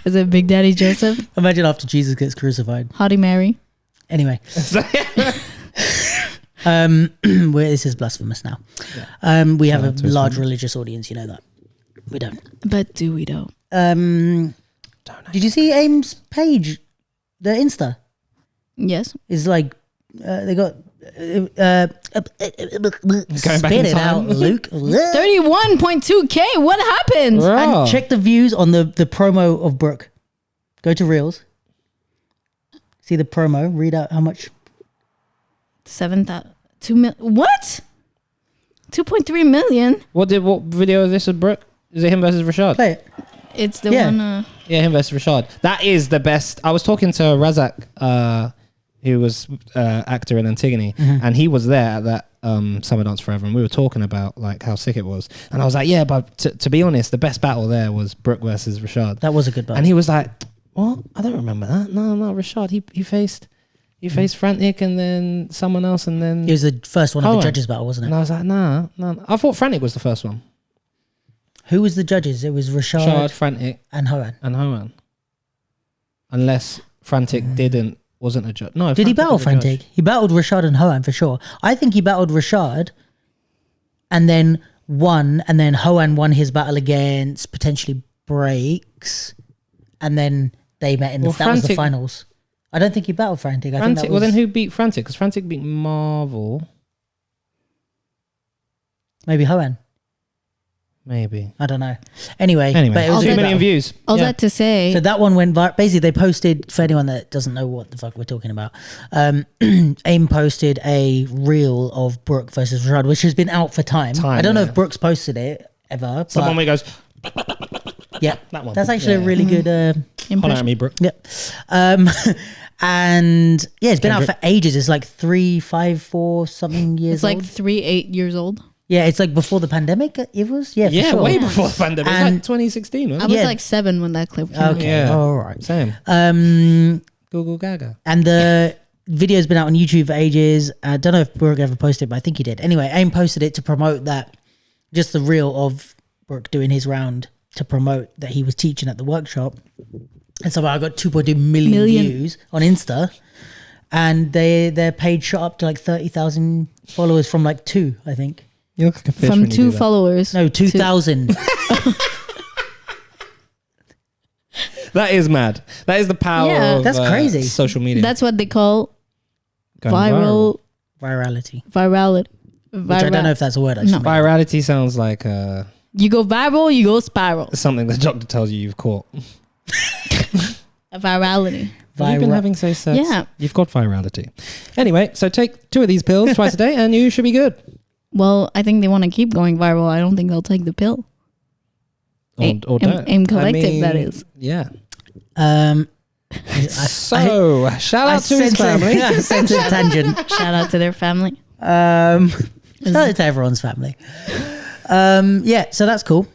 Is it Big Daddy Joseph? Imagine after Jesus gets crucified. Hottie Mary. Anyway. This is blasphemous now. We have a large religious audience, you know that. We don't. But do we though? Did you see AIM's page? The Insta Yes. is like they got back spit in it time. out, Luke. 31.2K. What happened? Bro. And check the views on the promo of Brooke. Go to Reels. See the promo. Read out how much. 2 million. What? 2.3 million. What video is this of Brooke? Is it him versus Rashad? Play it. It's the Yeah. one. Yeah, him versus Rashad. That is the best. I was talking to Razak, who was actor in Antigone, and he was there at that Summer Dance Forever, and we were talking about like how sick it was. And I was like, yeah, but to be honest, the best battle there was Brooke versus Rashad. That was a good battle. And he was like, what? I don't remember that. No, Rashad. He faced Frantic and then someone else, and then It was the first one of the Hoan. judges battle, wasn't And it? I was like, no. I thought Frantic was the first one. Who was the judges? It was Rashad, Rashad Frantic, and Hoan. and Hoan. Unless Frantic wasn't a judge. No, Did he battle was a judge. Frantic? He battled Rashad and Hoan for sure. I think he battled Rashad and then won, and then Hoan won his battle against potentially Breaks, and then they met in that was the Frantic- finals. I don't think he battled Frantic. I think that was, Well, then who beat Frantic? Because Frantic beat Marvel. maybe Hoan. Maybe. I don't know. Anyway, Anyway, but it was a 2 good million battle. views. All Yeah. that to say, So that one went basically they posted, for anyone that doesn't know what the fuck we're talking about, AIM posted a reel of Brooke versus Rashad, which has been out for time. I don't know yeah. if Brooke's posted it ever, Someone but where he goes, yeah, that one. that's actually Yeah. a really good Holler at impression. me, Brooke. yep. And yeah, it's been out for ages. It's like 3, 5, 4 something years It's like old. 8 years old. Yeah, it's like before the pandemic. It was for Yeah, sure. way before the pandemic. It was And- like 2016, I wasn't was Yeah. like 7 when that clip came out. Okay, Yeah. all right. it? Same. Um, Google Gaga. and the video's been out on YouTube for ages. I don't know if Brooke ever posted it, but I think he did. Anyway, AIM posted it to promote that, just the reel of Brooke doing his round to promote that he was teaching at the workshop. And so I got 2.2 million views on Insta, and their page shot up to like 30,000 followers from like 2, I think. You look like a fish From when you 2 do that. followers. No, 2,000. That is mad. That is the power Yeah. of That's crazy. social media. That's what they call Going viral. Virality. Virality. Which I don't know if that's a word actually. No. Virality sounds like You go viral, you go spiral. something the doctor tells you you've caught. A virality. Have you been Vira- having safe sex? Yeah. You've got virality. Anyway, so take 2 of these pills twice a day and you should be good. Well, I think they want to keep going viral. I don't think they'll take the pill. Or don't. AIM Collective, that is. Yeah. So shout out to his family. I sense a tangent. Shout out to their family. Shout out to everyone's family. Yeah, so that's cool.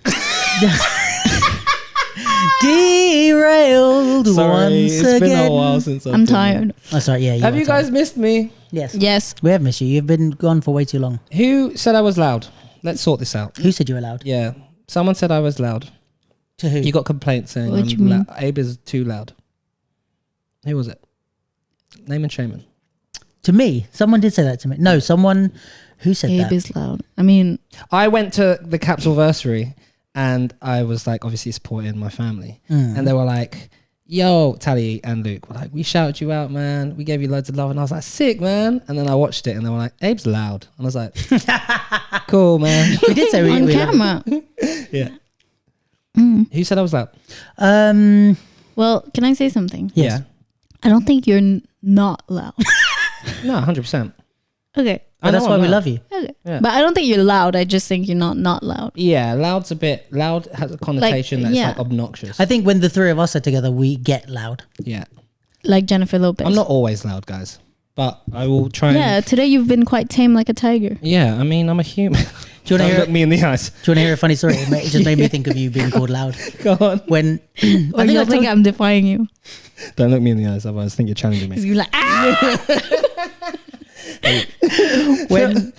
Derailed Sorry, once it's again. been a while since I've I'm done tired. Oh, sorry. Yeah. Have are you tired. guys missed me? Yes. Yes. We have missed you. You've been gone for way too long. Who said I was loud? Let's sort this out. Who said you were loud? Yeah. Someone said I was loud. To who? You got complaints saying What you mean? Abe is too loud. Who was it? Name and shame. To me. Someone did say that to me. No, someone who said Abe that. is loud. I mean, I went to the Capsule versary and I was like obviously supporting my family. And they were like, yo, Tally and Luke were like, we shouted you out, man. We gave you loads of love. And I was like, sick, man. And then I watched it and they were like, Abe's loud. And I was like, cool, man. We did say we on we camera. Yeah. Who said I was loud? Well, can I say something? Yes. Yeah. I don't think you're not loud. No, 100%. Okay. But that's know why I'm we loud. love you. Okay. Yeah. But I don't think you're loud. I just think you're not loud. Yeah, loud has a connotation that's yeah. like obnoxious. I think when the three of us are together, we get loud. Yeah. Like Jennifer Lopez. I'm not always loud, guys. But I will try and... Yeah, today you've been quite tame like a tiger. Yeah, I mean, I'm a human. Do you want to Don't hear? look me in the eyes. Do you want to hear a funny story? It just made me think of you being called loud. Go on. When Or you'll think I'm defying you. Don't look me in the eyes, otherwise I think you're challenging Because me. you're like, ah! when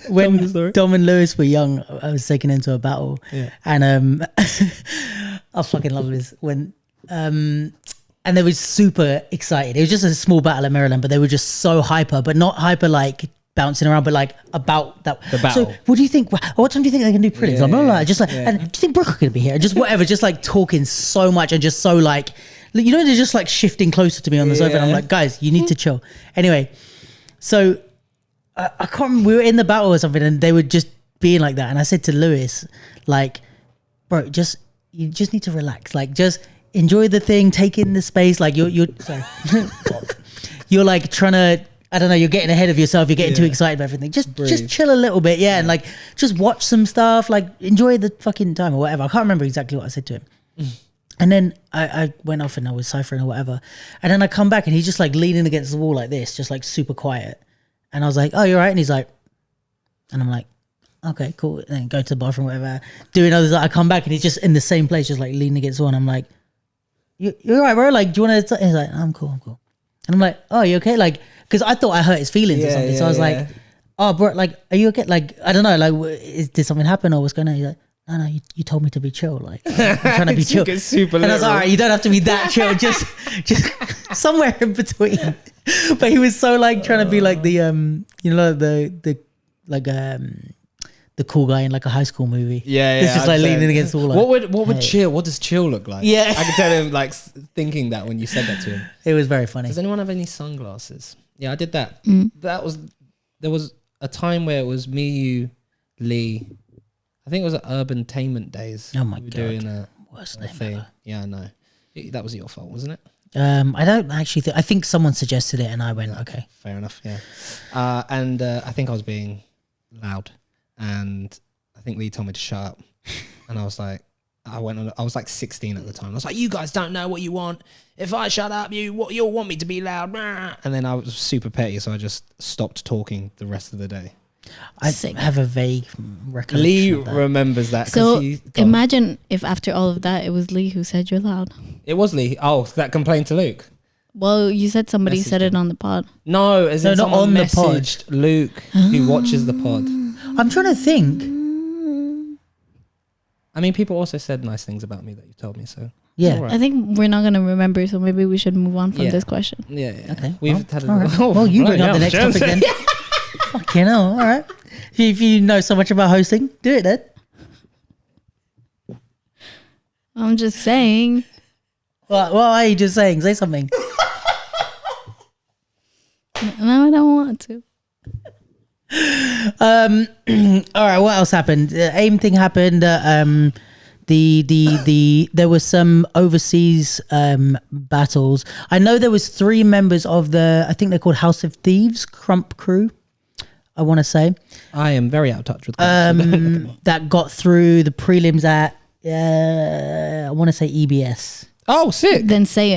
Dom and Lewis were young, I was taken into a battle, Yeah. and I fucking love this when and they were super excited. It was just a small battle in Maryland, but they were just so hyper, but not hyper like bouncing around, but like about that. The battle. So what do you think? What time do you think they can do prelims? Yeah, I'm not yeah, like just like, yeah. and do you think Brooke could be here? Just whatever, just like talking so much and just so like, you know, they're just like shifting closer to me on the sofa. And I'm Yeah. like, guys, you need to chill. Anyway, so I can't remember, we were in the battle or something and they were just being like that. And I said to Lewis, like, bro, you just need to relax. Like, just enjoy the thing, take in the space. Like you're sorry. You're like trying to, I don't know, you're getting ahead of yourself. You're getting too excited about everything. Just chill a little bit. Yeah. And like, just watch some stuff, like enjoy the fucking time or whatever. I can't remember exactly what I said to him. And then I went off and I was ciphering or whatever. And then I come back and he's just like leaning against the wall like this, just like super quiet. And I was like, oh, you're right. And he's like, and I'm like, okay, cool. And then go to the bathroom, whatever. Doing others. I come back and he's just in the same place, just like leaning against the wall. And I'm like, you're all right, bro? Like, do you want to? He's like, I'm cool. And I'm like, oh, you okay? Like, because I thought I hurt his feelings or something. So I was like, oh, bro, like, are you okay? Like, I don't know. Like, did something happen or what's going on? He's like, no, you told me to be chill. Like, I'm trying to be chill. It's super And I was like, all right, you don't have to be that chill. Just somewhere in between. But he was so like trying to be like the you know, the cool guy in like a high school movie. Yeah, It's just like leaning against the wall. Like, What would hey. chill? What does chill look like? Yeah. I can tell him like thinking that when you said that to him. It was very funny. Does anyone have any sunglasses? Yeah, I did that. There was a time where it was me, you, Lee. I think it was at Urban Tainment Days. Oh my we were God. doing a Worst name thing. ever. Yeah, I know. That was your fault, wasn't it? I don't actually think. I think someone suggested it, and I went, okay. Fair enough. Yeah. And I think I was being loud, and I think Lee told me to shut up, and I was like, I was like 16 at the time. I was like, you guys don't know what you want. If I shut up, you'll want me to be loud. And then I was super petty, so I just stopped talking the rest of the day. I Sick. have a vague recollection. Lee of that. remembers that. So go on. imagine if after all of that, it was Lee who said you're loud. It was Lee. Oh, that complaint to Luke. Well, you said somebody Messaged said it him. on the pod. No, as No, in not someone on the pod. messaged Luke, who watches the pod. I'm trying to think. I mean, people also said nice things about me that you told me. So Yeah. all right. I think we're not going to remember, so maybe we should move on from Yeah. this question. Yeah. Okay. We've well, had all right. Oh, well, you bring bloody up the hell, next topic James. then. Fucking hell. All right. If you know so much about hosting, do it then. I'm just saying. What are you just saying? Say something. No, I don't want to. All right. What else happened? AIM thing happened. There was some overseas battles. I know there was 3 members of I think they're called House of Thieves Crump crew. I want to say I am very out of touch with that got through the prelims at I want to say EBS. Oh, sick. Then say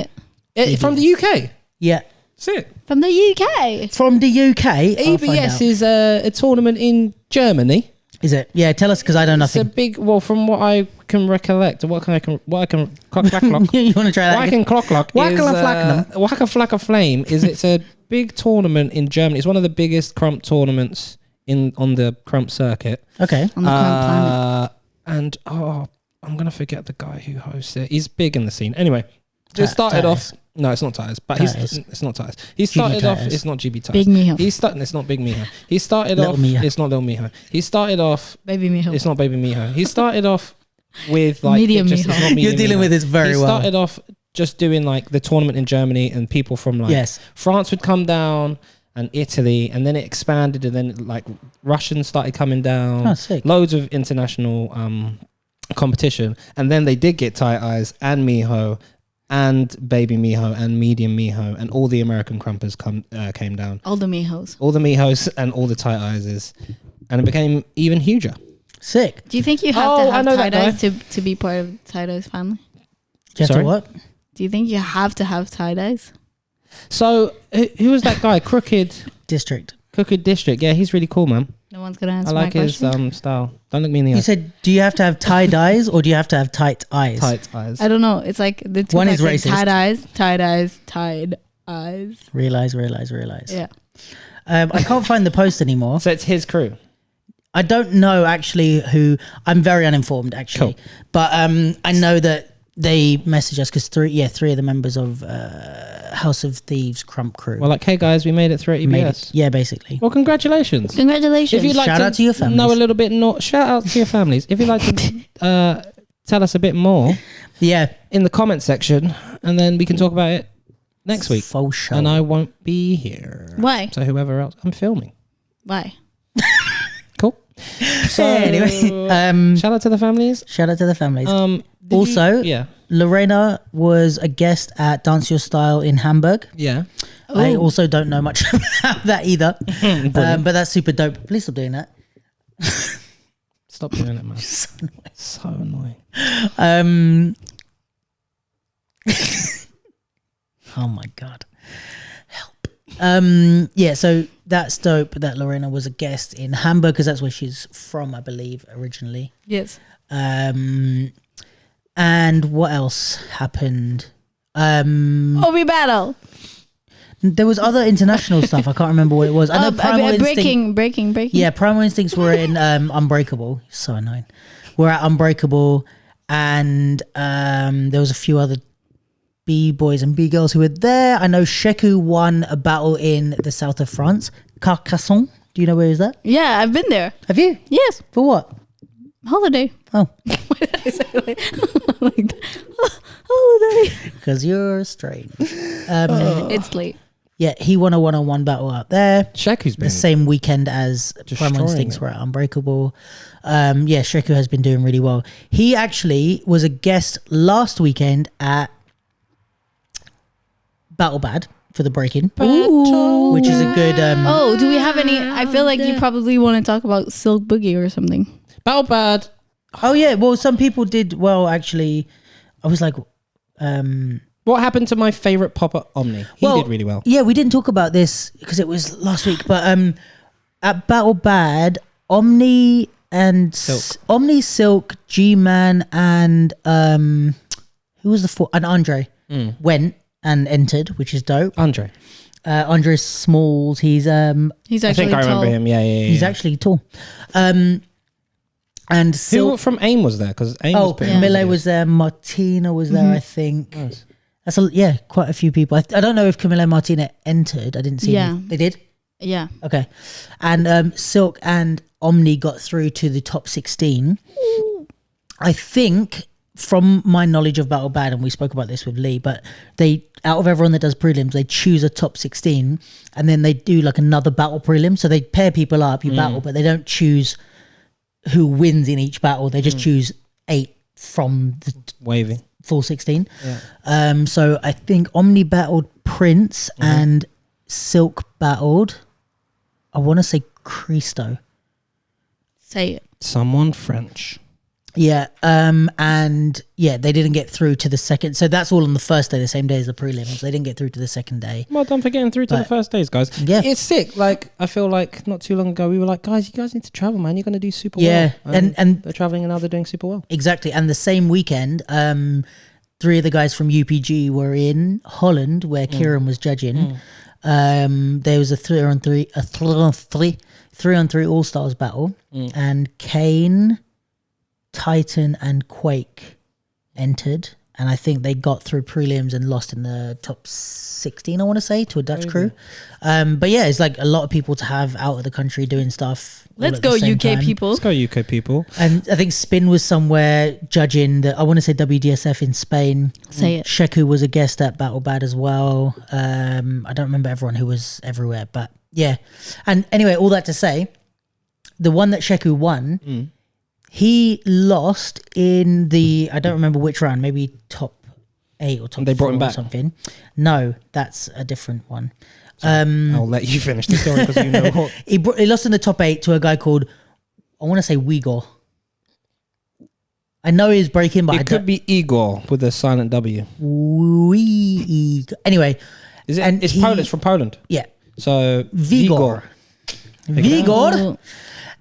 it. From the UK. Yeah, Sick. From the UK. from the UK. I'll find EBS out. is a tournament in Germany. Is it? Yeah, tell us because I know It's a nothing. big, well, from what I can recollect, what I can clock, clock. You want to try that? What I again? can clock is Wacka Flacka Flame is it's a big tournament in Germany. It's one of the biggest crump tournaments on the Crump circuit. Okay. On the current planet. And I'm gonna forget the guy who hosts it. He's big in the scene. Anyway, it Ti- started Titus. off. No, it's not Titus, but Titus. it's not Titus. He started off. Titus. It's not GB Titus. Big Miho. It's not Big Miho. He started Little off. Miho. It's not Little Miho. He started off. Baby Miho. It's not Baby Miho. He started off with like Medium it's Miho. not medium You're dealing Miho. with this very He well. started off just doing like the tournament in Germany, and people from like Yes. France would come down, and Italy, and then it expanded, and then like Russians started coming down. Oh, sick. Loads of international competition, and then they did get Tight Eyes and Miho and Baby Miho and Medium Miho, and all the American crumpers came down. All the Mihos. All the Mihos and all the Tight Eyes, and it became even huger. Sick. Do you think you have Oh, to I have know that tie-dyes guy. to be part of tie-dyes family? Do you have Sorry? to what? Do you think you have to have tie-dyes? So who was that guy? Crooked District. Yeah, he's really cool, man. No one's gonna I answer like my his question. style. Don't look me in the You eye. said, do you have to have tie-dyes or do you have to have tight eyes? Tight Eyes. I don't know. It's like the two One is parts, like racist. tie-dyes, tie-dyes, tied eyes. Realize. Yeah. I can't find the post anymore. So it's his crew. I don't know actually who. I'm very uninformed actually, Cool. but I know that they messaged us because three of the members of House of Thieves Crump crew Well, like, hey guys, we made it through at made EBS. it. Yeah, basically. Well, congratulations. Congratulations. If you'd like Shout to out to your families. know a little bit more, shout out to your families. If you'd like to tell us a bit more Yeah, in the comment section, and then we can talk about it next week. Full show. And I won't be here. Why? So whoever else, I'm filming. Why? Cool. So Anyway, shout out to the families. shout out to the families. Did Also- yeah, Lorena was a guest at Dance Your Style in Hamburg. yeah. I Ooh. also don't know much about that either, but that's super dope. Please stop doing that. Stop doing it, man. So annoying. Oh my god, help. Yeah, so that's dope that Lorena was a guest in Hamburg because that's where she's from, I believe, originally. Yes. And what else happened? OV Battle. There was other international stuff. I can't remember what it was. I know Primal Instinct. breaking. Yeah, Primal Instincts were in Unbreakable. So annoying. We're at Unbreakable, and there was a few other B-boys and B-girls who were there. I know Sheku won a battle in the south of France. Carcassonne. Do you know where is that? Yeah, I've been there. Have you? Yes. For what? Holiday. Oh, Why did I say it like that? Holiday. because you're straight. It's late. Yeah, he won a one-on-one battle out there. Sheku's been The same weekend as Destroying Primal Instincts it. were at Unbreakable. Yeah, Sheku has been doing really well. He actually was a guest last weekend at Battle Bad for the break-in, which is a good... Oh, do we have any? I feel like you probably want to talk about Silk Boogie or something. Battle Bad. Oh, yeah. Well, some people did well, actually. I was like... What happened to my favorite popper, Omni? He did really well. Yeah, we didn't talk about this because it was last week, but at Battle Bad, Omni and Silk. Omni, Silk, G-Man, and who was the fourth? And Andre went and entered, which is dope. Andre. Andre Smalls, He's I actually think I remember tall. him. Yeah. he's actually tall. And Who Silk. from AIM was there? Because AIM was Oh, putting Camille on videos. was there. Martina was there, I think. Nice. That's quite a few people. I don't know if Camille and Martina entered. I didn't see. Yeah. any. They did. Yeah. Okay. And Silk and Omni got through to the top 16. I think, from my knowledge of Battle Bad, and we spoke about this with Lee, but they, out of everyone that does prelims, they choose a top 16 and then they do like another battle prelim. So they pair people up, you battle, but they don't choose who wins in each battle. They just choose 8 from the Wavy. full 16. Yeah. So I think Omni battled Prince and Silk battled, I want to say Christo. Say it. Someone French. Yeah. And yeah, they didn't get through to the second. So that's all on the first day, the same day as the prelims. They didn't get through to the second day. Well done for getting through to the But- first days, guys. Yeah. It's sick. Like, I feel like not too long ago, we were like, guys, you guys need to travel, man. You're going to do super Yeah, well. and they're traveling and now they're doing super well. Exactly. And the same weekend, 3 of the guys from UPG were in Holland where Kieran was judging. There was a 3-on-3 3-on-3 All Stars battle, and Kane, Titan, and Quake entered. And I think they got through prelims and lost in the top 16, I want to say, to a Dutch crew. But yeah, it's like a lot of people to have out of the country doing stuff. Let's go UK people. Let's go UK people. And I think Spin was somewhere judging the, I want to say WDSF in Spain. Say it. Sheku was a guest at Battle Bad as well. I don't remember everyone who was everywhere, but yeah. And anyway, all that to say, the one that Sheku won, he lost in the, I don't remember which round, maybe top 8 or top they brought 4 him back? or something. No, that's a different one. I'll let you finish the story because you know what. He lost in the top 8 to a guy called, I want to say Uyghur. I know he's breaking, but It could be Igor with a silent W. Anyway, Is it? And It's he- Polish, from Poland. yeah, So Vigor. Vigor.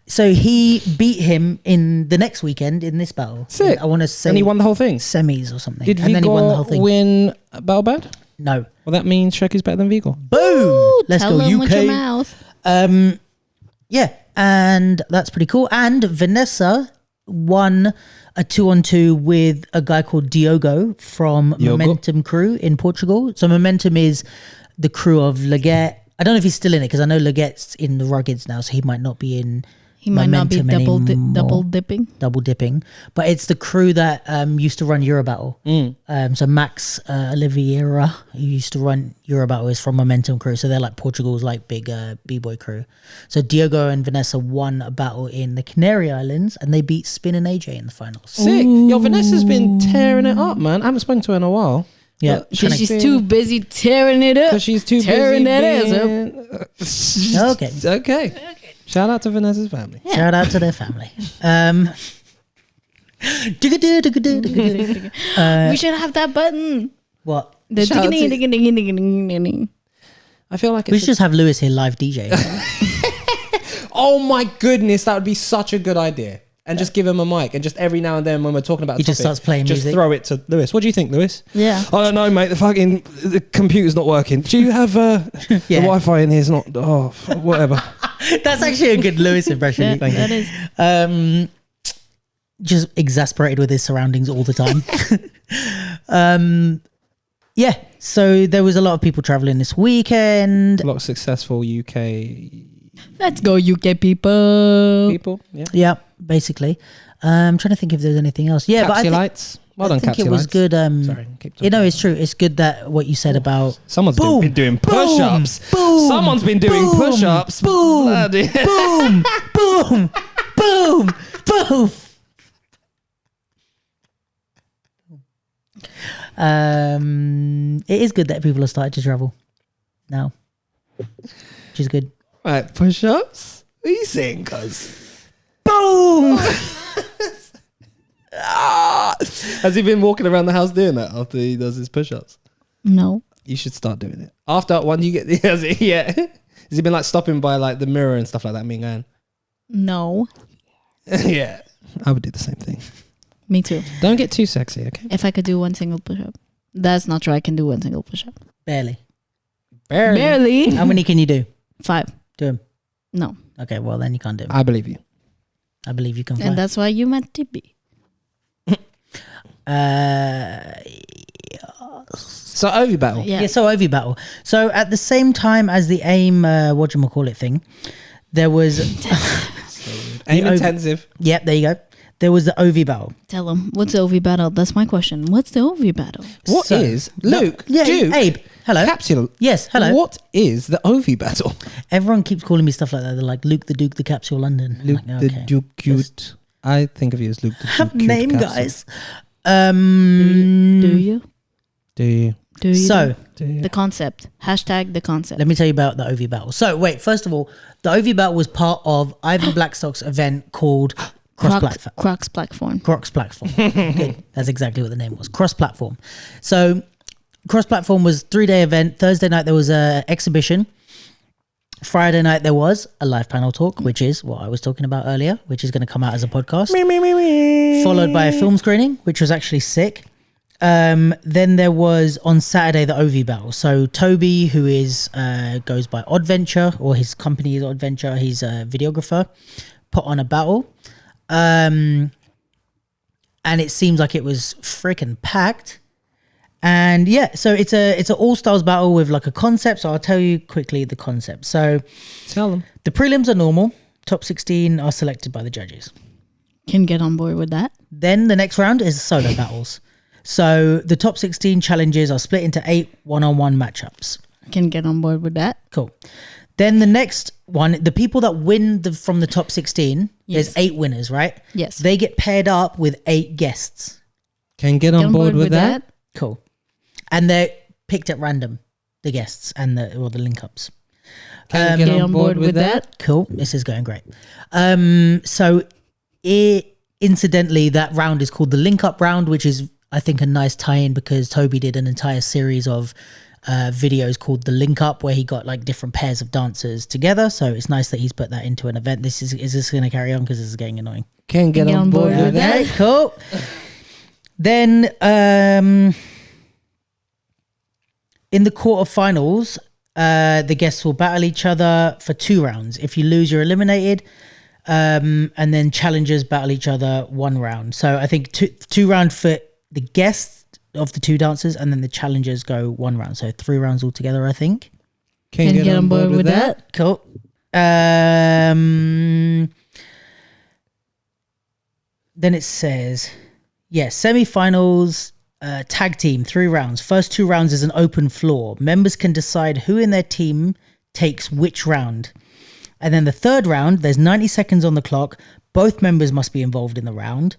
So he beat him in the next weekend in this battle. Sick. I want to say And he won the whole thing. semis or something. Did and then he won the whole Vigor thing. win Battle Bad? No. Well, that means Sheku's better than Vigor. Boom. Let's Tell go them with your UK. mouth. Yeah, and that's pretty cool. And Vanessa won a 2-on-2 with a guy called Diogo from Diogo. Momentum Crew in Portugal. So Momentum is the crew of Leggett. I don't know if he's still in it because I know Leggett's in the Ruggeds now, so he might not be in. He might not be Momentum anymore. double dipping. But it's the crew that used to run Eurobattle. So Max Oliveira, who used to run Eurobattle, is from Momentum Crew. So they're like Portugal's like big b-boy crew. So Diogo and Vanessa won a battle in the Canary Islands and they beat Spin and AJ in the finals. Sick. Yo, Vanessa's been tearing it up, man. I haven't spoken to her in a while. Yeah, But Because she's been- too busy tearing it up. Because she's too Tearing busy that ass up. being- Okay. Okay. Shout out to Vanessa's family. Shout out to their family. We should have that button. What? The Shout out to- ding-a-ding-a-ding-a-ding-a-ding. I feel like We it's should just have Lewis here live DJ. oh my goodness, that would be such a good idea. And just give him a mic, and just every now and then when we're talking about a He just topic, starts playing just music. throw it to Lewis. What do you think, Lewis? Yeah. I don't know, mate. The computer's not working. Do you have the Yeah. Wi-Fi in here's not? Oh, whatever. That's actually a good Lewis impression. Yeah, Thank you. that is. Just exasperated with his surroundings all the time. Yeah, so there was a lot of people traveling this weekend. A lot of successful UK Let's go, UK people. people. Yeah. Yeah, basically. I'm trying to think if there's anything else. Yeah, but I Capsulites. Well done, think it was Capsulites. good. Sorry, keep You know, talking. it's true. It's good that what you said about Someone's Boom, been doing boom, push-ups. boom, Someone's been doing boom, push-ups. boom, Bloody- boom, boom, boom, boom. It is good that people have started to travel now, which is good. Right, push-ups. What are you saying, cuz? Boom. Has he been walking around the house doing that after he does his push-ups? No. You should start doing it. After when you get has he, yeah. Has he been like stopping by like the mirror and stuff like that? Me going, No. yeah. I would do the same thing. Me too. Don't get too sexy, okay? If I could do one single push-up. That's not true. I can do one single push-up. Barely. Barely. How many can you do? 5. Do them. No. Okay, well then you can't do them. I believe you. I believe you can fly. And that's why you met Tippy. So OV battle. Yeah. Yeah, so OV Battle. So at the same time as the AIM, whatchamacallit thing, there was... Aim OV intensive. Yep, there you go. There was the OV Battle. Tell him, what's the OV battle? That's my question. What's the OV battle? What So- is No, Luke? yeah, Duke, Abe. Hello. Capsule. Yes, hello. What is the OV battle? Everyone keeps calling me stuff like that. They're like, Luke the Duke, the Capsule London. I'm Luke like, the okay. Duke cute. I think of you as Luke the Have Duke cute name, Capsule. guys. Do you? Do you? Do you? So, Do you? The concept. Hashtag the concept. let me tell you about the OV Battle. So, wait, first of all, the OV Battle was part of Ivan Blackstock's event called Crocs platform. Crocs Platform. Good. That's exactly what the name was. Cross Platform. So Cross Platform was 3-day event. Thursday night there was a exhibition. Friday night there was a live panel talk, which is what I was talking about earlier, which is going to come out as a podcast. Followed by a film screening, which was actually sick. Then there was on Saturday the OV battle. So Toby, who is goes by Oddventure, or his company is Oddventure, he's a videographer, put on a battle. And it seems like it was freaking packed. And yeah, so it's an all-stars battle with like a concept. So I'll tell you quickly the concept. So Tell them. the prelims are normal. Top 16 are selected by the judges. Can get on board with that. Then the next round is solo battles. So the top 16 challenges are split into 8 one-on-one matchups. Can get on board with that. Cool. Then the next one, the people that win from the top 16, Yes. there's 8 winners, right? Yes. They get paired up with 8 guests. Can get on board with that. Cool. And they're picked at random, the guests and the link ups. Can Get on board with that. Cool. This is going great. So incidentally, that round is called the link up round, which is, I think, a nice tie-in because Toby did an entire series of videos called the link up where he got like different pairs of dancers together. So it's nice that he's put that into an event. Is this going to carry on because this is getting annoying? Can get on board with that. Okay, cool. Then in the quarterfinals, the guests will battle each other for 2 rounds. If you lose, you're eliminated. And then challengers battle each other 1 round. So I think two round for the guests of the 2 dancers, and then the challengers go 1 round. So 3 rounds altogether, I think. Can get on board with that. Cool. Then it says, semi-finals, tag team, 3 rounds. First 2 rounds is an open floor. Members can decide who in their team takes which round. And then the 3rd round, there's 90 seconds on the clock. Both members must be involved in the round.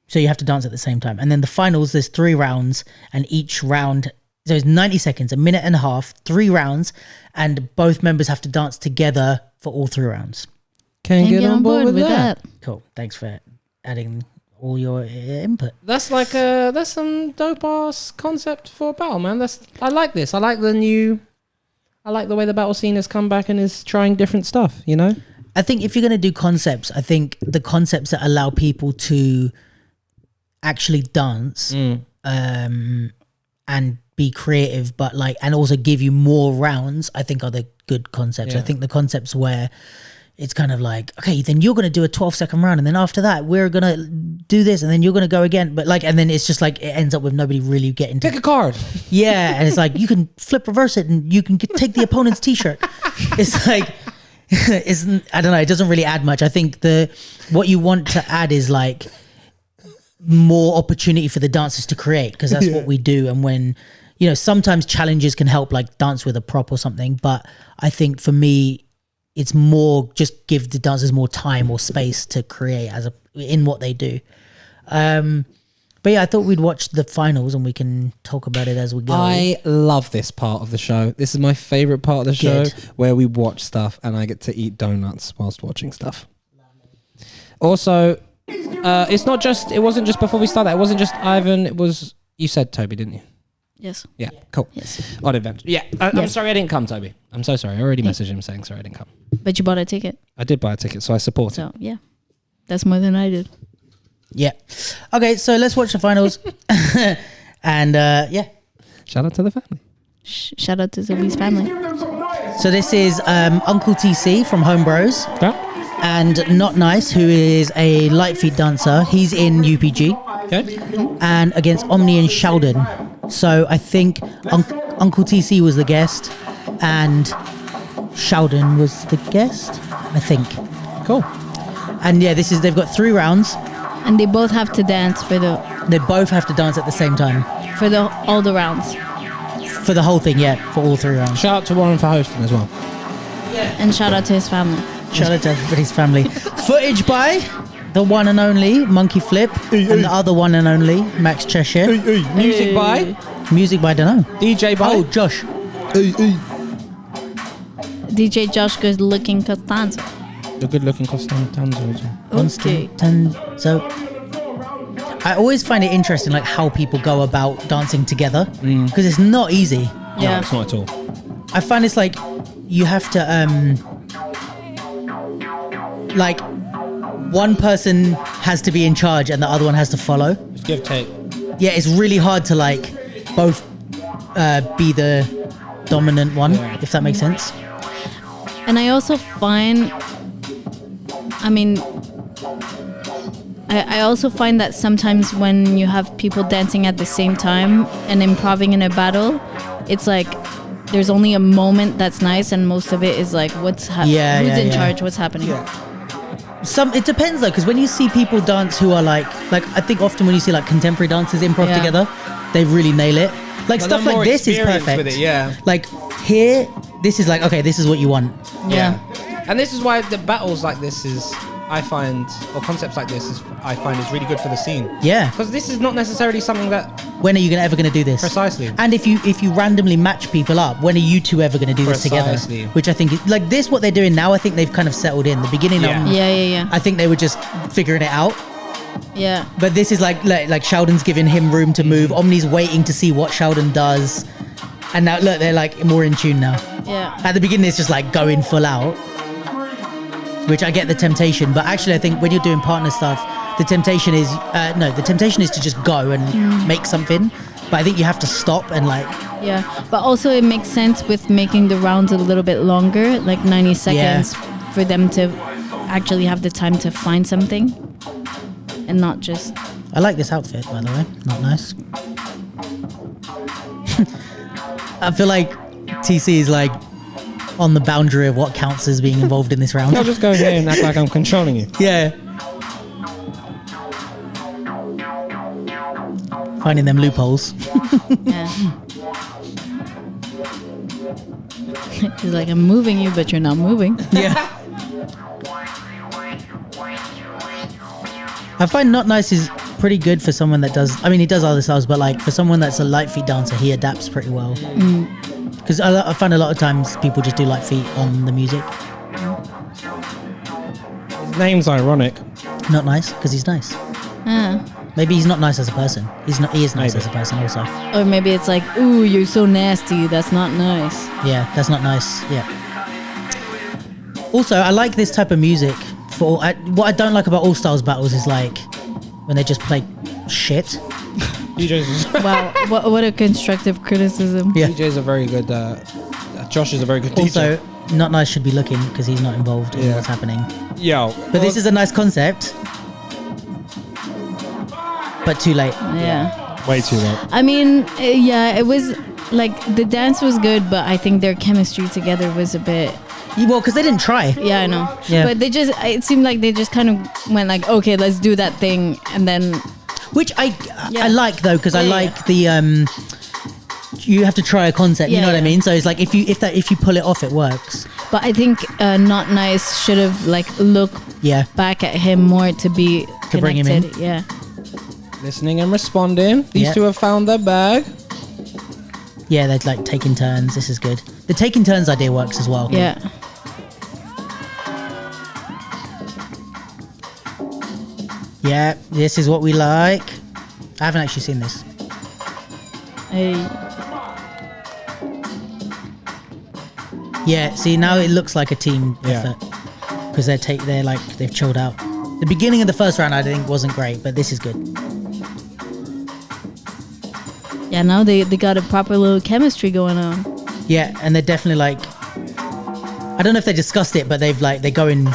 So you have to dance at the same time. And then the finals, there's 3 rounds, and each round, so it's 90 seconds, a minute and a half, 3 rounds, and both members have to dance together for all 3 rounds. Can get on board with that. Cool. Thanks for adding all your input. That's like that's some dope ass concept for a battle, man. I like this. I like the way the battle scene has come back and is trying different stuff, you know? I think if you're going to do concepts, I think the concepts that allow people to actually dance and be creative, but and also give you more rounds, I think are the good concepts. Yeah. I think the concepts where it's kind of like, okay, then you're going to do a 12-second round, and then after that we're going to do this, and then you're going to go again, but and then it's just it ends up with nobody really getting to Pick a card. Yeah, and it's like you can flip reverse it and you can take the opponent's t-shirt. It's like I don't know, it doesn't really add much. I think what you want to add is more opportunity for the dancers to create, because that's what we do. And when sometimes challenges can help, like dance with a prop or something, but I think for me it's more just give the dancers more time or space to create in what they do. But yeah, I thought we'd watch the finals and we can talk about it as we go. I love this part of the show. This is my favorite part of the show, where we watch stuff and I get to eat donuts whilst watching stuff. Also, it wasn't just before we started. It wasn't just Ivan. It was, you said Toby, didn't you? Yes. Yeah, cool. Yes. Odd adventure. Yeah, I'm sorry I didn't come, Toby. I'm so sorry. I already messaged him saying sorry I didn't come. But you bought a ticket. I did buy a ticket, so I support it. So yeah, that's more than I did. Yeah. Okay, so let's watch the finals. And shout out to the family. Shout out to Zoe's family. So this is Uncle TC from Home Bros. Okay. And Not Nice, who is a light feet dancer. He's in UPG. Okay. And against Omni and Chaldon. So I think Uncle TC was the guest and Chaldon was the guest, I think. Cool. And yeah, they've got 3 rounds. And they both have to dance They both have to dance at the same time. for all the rounds. For the whole thing, yeah, for all 3 rounds. Shout out to Warren for hosting as well. And shout out to his family. Shout out to everybody's family. Footage by the one and only Monkey Flip and the other one and only Max Cheshire. Music by Music by, I don't know. DJ by Josh. DJ Josh Good Looking Costanza. the good looking Costanzo. Okay. So I always find it interesting how people go about dancing together, because it's not easy. Yeah. No, it's not at all. I find it's you have to one person has to be in charge and the other one has to follow. It's give take. Yeah, it's really hard to like both be the dominant one, if that makes sense. And I also find, I mean, I also find that sometimes when you have people dancing at the same time and improving in a battle, it's like there's only a moment that's nice, and most of it is like, what's happening? Who's in charge? What's happening? It depends though, because when you see people dance who are like I think often when you see like contemporary dancers improv together, they really nail it. Like But stuff they're like more this is experienced perfect. with it, yeah. Like here, this is like, okay, this is what you want. Yeah. And this is why the battles like this is, I find, or concepts like this is, I find is really good for the scene. Yeah. Because this is not necessarily something that When are you ever going to do this? Precisely. And if you randomly match people up, when are you two ever going to do this together? Precisely. Which I think is, like this, what they're doing now, I think they've kind of settled in. The beginning, Yeah. I think they were just figuring it out. Yeah. But this is like Chaldon's giving him room to move. Omni's waiting to see what Chaldon does. And now look, they're like more in tune now. Yeah. At the beginning, it's just like going full out, which I get the temptation. But actually, I think when you're doing partner stuff, the temptation is to just go and make something. But I think you have to stop and like. Yeah. But also it makes sense with making the rounds a little bit longer, like 90 seconds, for them to actually have the time to find something and not just. I like this outfit, by the way. Not nice. I feel like TC is like on the boundary of what counts as being involved in this round. I'll just go here and act like I'm controlling you. Yeah. Finding them loopholes. Yeah. He's like, I'm moving you, but you're not moving. Yeah. I find Not Nice is pretty good for someone that does, I mean, he does other styles, but like for someone that's a light feet dancer, he adapts pretty well. Because I find a lot of times people just do light feet on the music. His name's ironic. Not Nice, because he's nice. Maybe he's not nice as a person. He is nice as a person also. Or maybe it's like, ooh, you're so nasty. That's not nice. Yeah, that's not nice. Yeah. Also, I like this type of music. What I don't like about All Styles battles is like when they just play shit. DJs. Wow, what a constructive criticism. Yeah. DJs are very good. Josh is a very good DJ. Also, Not Nice should be looking because he's not involved in what's happening. Yo. But this is a nice concept. But too late. Yeah. Way too late. I mean, yeah, it was like the dance was good, but I think their chemistry together was a bit. Well, because they didn't try. Yeah, I know. Yeah. But it seemed like they just kind of went like, okay, let's do that thing, and then. Which I like though, because I like the you have to try a concept. You know what I mean? So it's like if you pull it off, it works. But I think Not Nice should have like looked back at him more to be to bring him in. Yeah. Listening and responding. These two have found their bag. Yeah, they're like taking turns. This is good. The taking turns idea works as well. Yeah. Yeah, this is what we like. I haven't actually seen this. Yeah, see now it looks like a team effort because they've chilled out. The beginning of the first round I think wasn't great, but this is good. Yeah, now they got a proper little chemistry going on. Yeah, and they're definitely like, I don't know if they discussed it, but they go in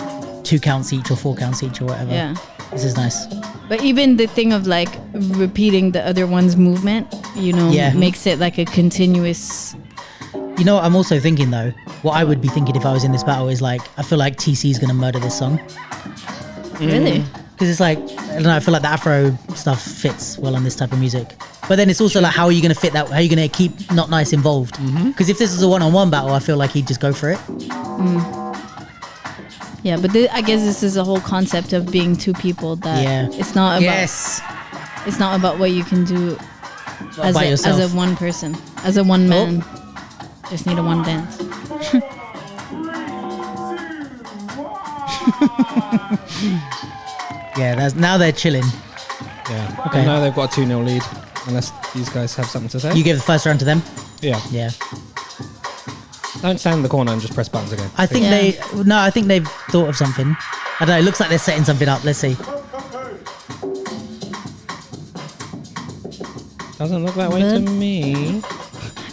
2 counts each or 4 counts each or whatever. Yeah. This is nice. But even the thing of like repeating the other one's movement, makes it like a continuous. You know what I'm also thinking though? What I would be thinking if I was in this battle is like, I feel like TC is going to murder this song. Really? Because it's like, I don't know, I feel like the Afro stuff fits well on this type of music. But then it's also like, how are you going to fit that? How are you going to keep Not Nice involved? Because if this is a one-on-one battle, I feel like he'd just go for it. Yeah, but I guess this is a whole concept of being 2 people that it's not about. It's not about what you can do as a one person, as a one man. Just need a one dance. Yeah, now they're chilling. Yeah. Okay. And now they've got a 2-0 lead. Unless these guys have something to say. You give the first round to them? Yeah. Yeah. Don't stand in the corner and just press buttons again. I think they've thought of something. I don't know. It looks like they're setting something up. Let's see. Doesn't look that way to me.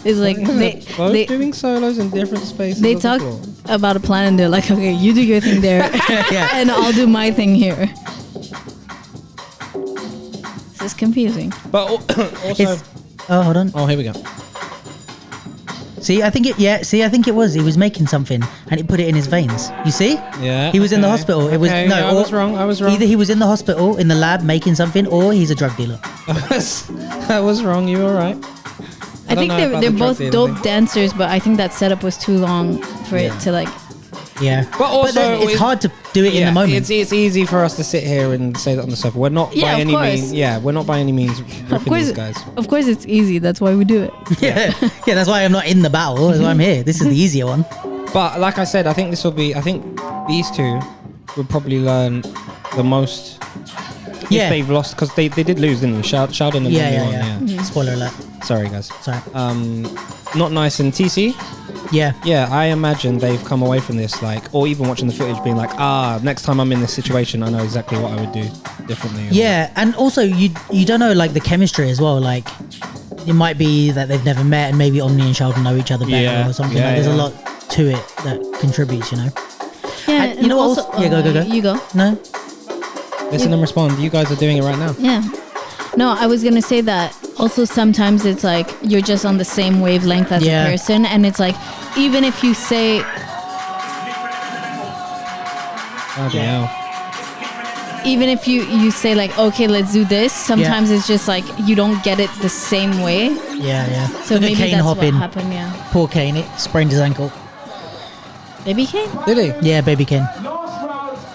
It's like Both they doing solos in different spaces. they of the talk floor. about a plan and they're like, okay, you do your thing there, Yeah. and I'll do my thing here. This is confusing. But also, It's, oh, hold on. oh, here we go. See, I think it. Yeah, see, I think it was. He was making something, and he put it in his veins. You see? Yeah. He was in the okay. hospital. It was Okay, no. yeah, I was wrong. I was wrong. Either he was in the hospital in the lab making something, or he's a drug dealer. I was wrong. You were right. I think don't know they're about they're the drug both dealer dope thing. dancers, but I think that setup was too long for it to like. Yeah, But also, then it's hard to do it in the moment. It's easy for us to sit here and say that on the sofa. We're not Yeah, by of any course. means. Yeah, we're not by any means Of ripping course, these guys. of course, it's easy. That's why we do it. yeah, yeah. That's why I'm not in the battle. That's why I'm here. This is the easier one. But like I said, I think this will be. I think these two would probably learn the most. Yeah. If they've lost, because they did lose, didn't they? Chaldon and Yeah, Omni yeah, won, yeah. Spoiler alert. Sorry, guys. Sorry. Not nice in TC. Yeah. Yeah, I imagine they've come away from this or even watching the footage, being like, next time I'm in this situation, I know exactly what I would do differently. Yeah, and also you don't know like the chemistry as well. Like it might be that they've never met, and maybe Omni and Chaldon know each other better Yeah, or something. yeah, Like, there's a yeah. lot to it that contributes. You know. Yeah, And you know what also- yeah, go. You go. No. Listen and respond. You guys are doing it right now. Yeah. No, I was gonna say that also sometimes it's like you're just on the same wavelength as Yeah. a person, and it's like even if you say Bloody hell. even if you say like okay, let's do this, sometimes it's just like you don't get it the same way. Yeah, yeah. So Look at maybe Kane that's what hopping. happened. Yeah. Poor Kane, it sprained his ankle. Baby Kane. Did he? Yeah, baby Kane.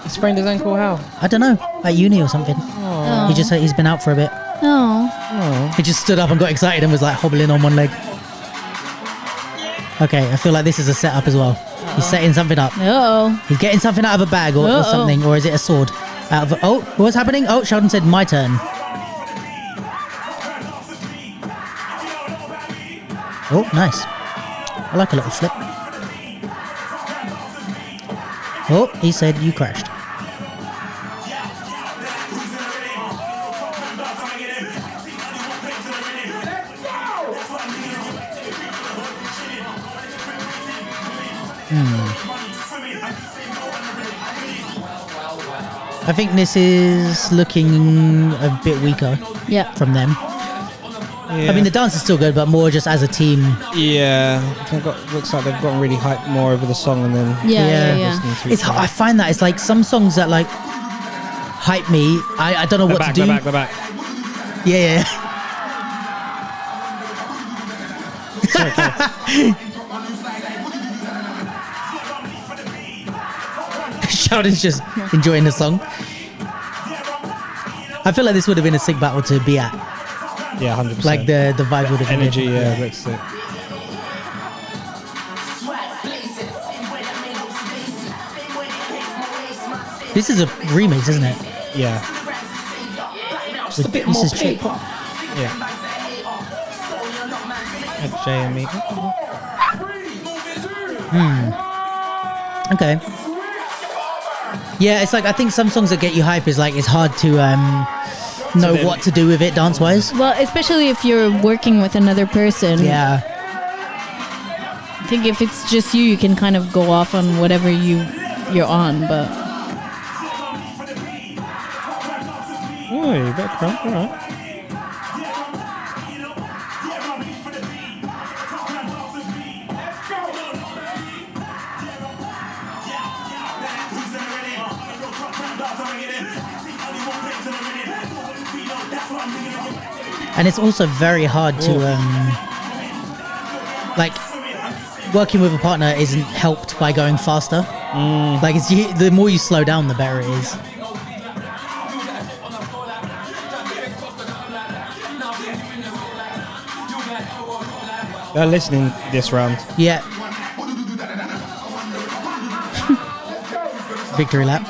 He sprained his ankle. How? I don't know, at uni or something. Oh. He's been out for a bit. Oh. He just stood up and got excited and was like hobbling on one leg. Okay, I feel like this is a setup as well. He's setting something up. Oh. He's getting something out of a bag or something, or is it a sword? Out of what's happening? Oh, Chaldon said my turn. Oh, nice. I like a little flip. Oh, he said you crashed. I think this is looking a bit weaker Yeah. from them. Yeah. I mean, the dance is still good, but more just as a team. Yeah. Looks like they've gotten really hyped more over the song and then. Yeah. listening to It's each other. I find that it's like some songs that like hype me. I don't know what to do. Go back. Yeah. Sorry, Sheldon's just enjoying the song. I feel like this would have been a sick battle to be at. Yeah, 100%. Like the vibe would have been energy. different. Yeah, looks it. This is a remix, isn't it? Yeah. Just a bit This more is chill. K-pop. Yeah. At JME. Okay. Yeah, it's like I think some songs that get you hype is like it's hard to know then- what to do with it dance wise. Well, especially if you're working with another person. Yeah. I think if it's just you can kind of go off on whatever you're on, but Oh, you better crump, alright. And it's also very hard to like working with a partner isn't helped by going faster. Like the more you slow down, the better it is. They're listening this round. Yeah. Victory lap.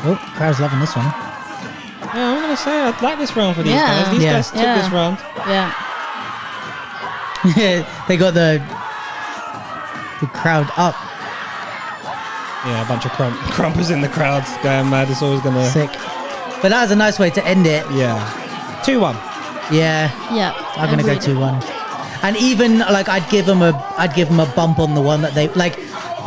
Oh, crowd's loving this one. Yeah, I'm gonna say I like this round for these Yeah. guys. These Yeah. guys took Yeah. this round. yeah. They got the crowd up. Yeah, a bunch of crumpers in the crowd going mad. It's always gonna Sick. But that was a nice way to end it. Yeah, 2-1. Yeah. Yeah. I'm gonna go 2-1. And even like I'd give them a bump on the one that they like.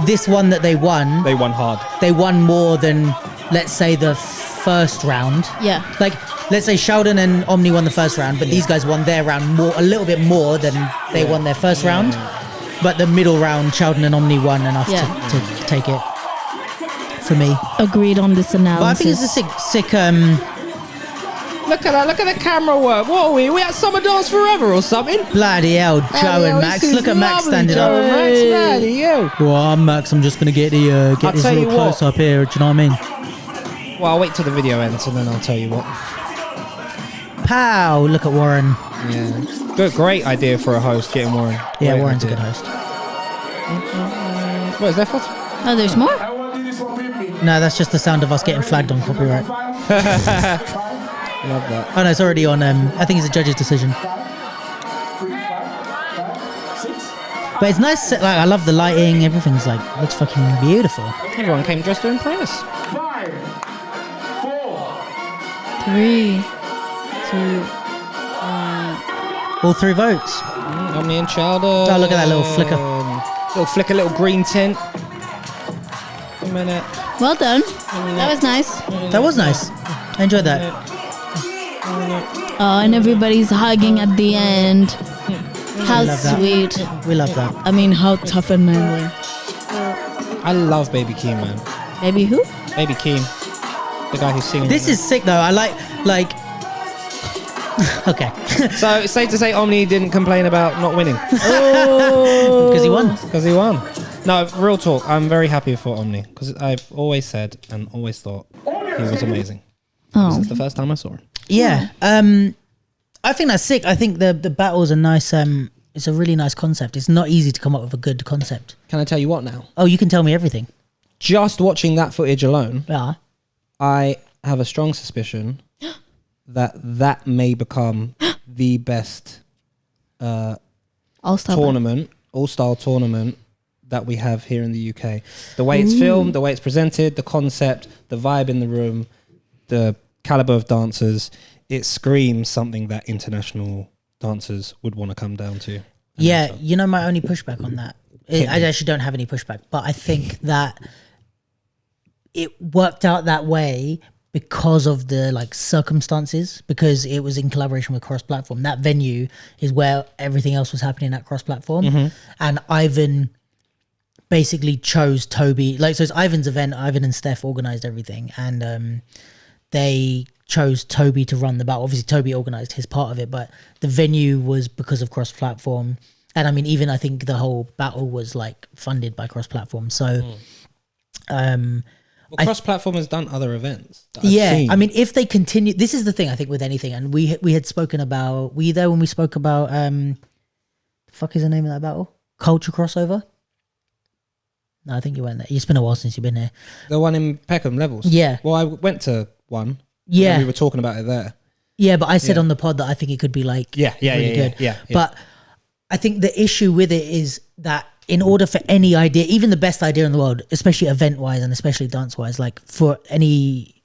This one that they won. They won hard. They won more than, let's say, the first round. Yeah. Like, let's say Chaldon and Omni won the first round, but these guys won their round a little bit more than they won their first round. But the middle round, Chaldon and Omni won enough to take it for me. Agreed on this analysis. But I think it's a sick. Look at that! Look at the camera work. What are we? We at Summer Dance Forever or something? Bloody hell, Joe and Max. Look at Max standing up. Joe and Max, bloody hell. Well, I'm Max. I'm just gonna get this little close up here. Do you know what I mean? Well, I'll wait till the video ends and then I'll tell you what. Pow! Look at Warren. Yeah, good, great idea for a host. Getting Warren. Yeah, Great Warren's idea. a good host. What is that for? Oh, there's more? No, that's just the sound of us getting flagged on copyright. Love that. Oh no, it's already on. I think it's a judge's decision. But it's nice. Like I love the lighting. Everything's like looks fucking beautiful. Everyone came dressed to impress. 5, 4. 3, 2, All 3 votes. Omni and Chaldon. Oh, look at that little flicker. Little green tint. A minute. well done. That was nice. That was nice. I enjoyed that. Oh, and everybody's hugging at the end. How love that. sweet. We love that. I mean, how tough and manly. I love Baby Keem, man. Baby who? Baby Keem. The guy who's singing. This is sick though. I like. Okay. So it's safe to say Omni didn't complain about not winning. Because he won. Because he won. No, real talk. I'm very happy for Omni. Because I've always said and always thought he was amazing. Oh. Since the first time I saw him. Yeah. I think that's sick. I think the battles are nice. It's a really nice concept. It's not easy to come up with a good concept. Can I tell you what now? Oh, you can tell me everything. Just watching that footage alone, Yeah. I have a strong suspicion that may become the best All-star tournament, all-star tournament that we have here in the UK. The way it's filmed, the way it's presented, the concept, the vibe in the room, the caliber of dancers, it screams something that international dancers would want to come down to. Yeah, you know my only pushback on that. I actually don't have any pushback, but I think that it worked out that way because of the like circumstances, because it was in collaboration with Cross Platform. That venue is where everything else was happening at Cross Platform, and Ivan basically chose Toby. Like, so it's Ivan's event. Ivan and Steph organized everything, and they chose Toby to run the battle. Obviously, Toby organized his part of it, but the venue was because of Cross Platform. And I mean, even I think the whole battle was like funded by Cross Platform. So, Well, Cross Platform has done other events. that I've yeah, seen. I mean, if they continue, this is the thing I think with anything. And we had spoken about. Were you there when we spoke about the fuck is the name of that battle? Culture Crossover. No, I think you weren't there. It's been a while since you've been here. The one in Peckham Levels. Yeah. Well, I went to one. Yeah, We were talking about it there. yeah, but I said Yeah. on the pod that I think it could be like really good. Yeah. But I think the issue with it is that in order for any idea, even the best idea in the world, especially event-wise and especially dance-wise, like for any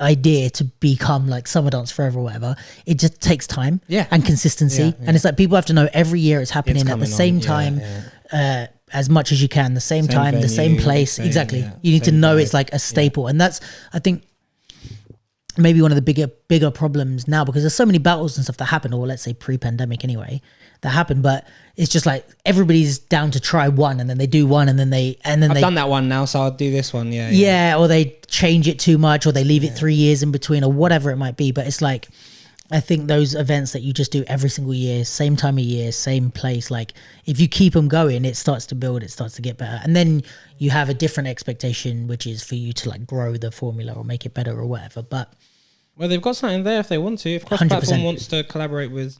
idea to become like Summer Dance Forever or whatever, it just takes time and consistency. Yeah. And it's like people have to know every year it's happening at the coming same on. time, Yeah. as much as you can, the same time, the venue, same place. same- Exactly. yeah, You need to same know vibe. it's like a staple. And that's, I think, maybe one of the bigger problems now, because there's so many battles and stuff that happen, or let's say pre-pandemic anyway, that happen, but it's just like everybody's down to try one, and then they do one, and then I've they done that one now, so I'll do this one. Yeah. yeah, or they change it too much, or they leave it 3 years in between, or whatever it might be. But it's like, I think those events that you just do every single year, same time of year, same place, like if you keep them going, it starts to build, it starts to get better. And then you have a different expectation, which is for you to like grow the formula or make it better or whatever. But Well, they've got something there if they want to. If Cross 100%. Platform wants to collaborate with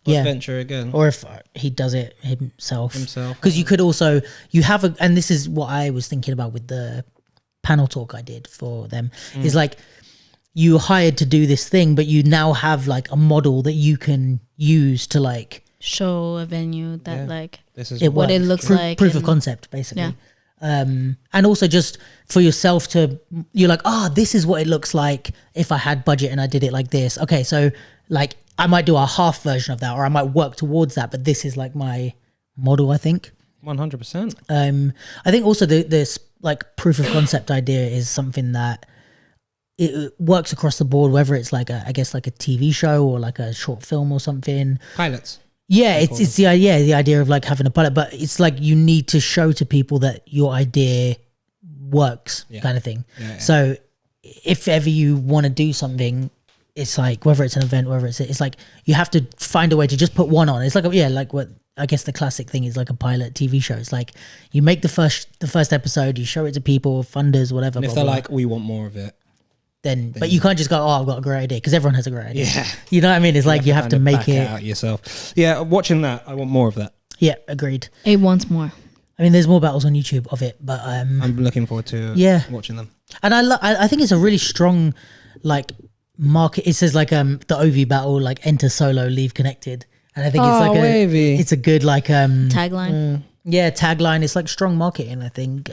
Yeah. Adventure again. or if he does it himself. Himself. Because you could also, you have a, and this is what I was thinking about with the panel talk I did for them, is like, you hired to do this thing, but you now have like a model that you can use to like show a venue that like This is what it works. looks Proof- like proof of and- concept, basically. Yeah. And also just for yourself to, you're like, this is what it looks like if I had budget and I did it like this. Okay, so like I might do a half version of that, or I might work towards that, but this is like my model, I think. 100%. I think also this like proof of concept idea is something that it works across the board, whether it's like I guess like a TV show or like a short film or something. Pilots. Yeah, it's the idea of like having a pilot, but it's like you need to show to people that your idea works, kind of thing. Yeah. So if ever you want to do something, it's like whether it's an event, whether it's like you have to find a way to just put one on. It's like like what I guess the classic thing is like a pilot TV show. It's like you make the first episode, you show it to people, funders, whatever. And if blah, they're blah, like, we want more of it. then but you can't just go, I've got a great idea, because everyone has a great idea. Yeah. You know what I mean? It's like you have to kind of make back it. out yourself. Yeah, watching that, I want more of that. Yeah, agreed. It wants more. I mean, there's more battles on YouTube of it, but I'm looking forward to watching them. and I think it's a really strong like market. It says like the OV battle, like enter solo, leave connected, and I think it's like wavy. it's a good like Tagline. tagline. It's like strong marketing, I think.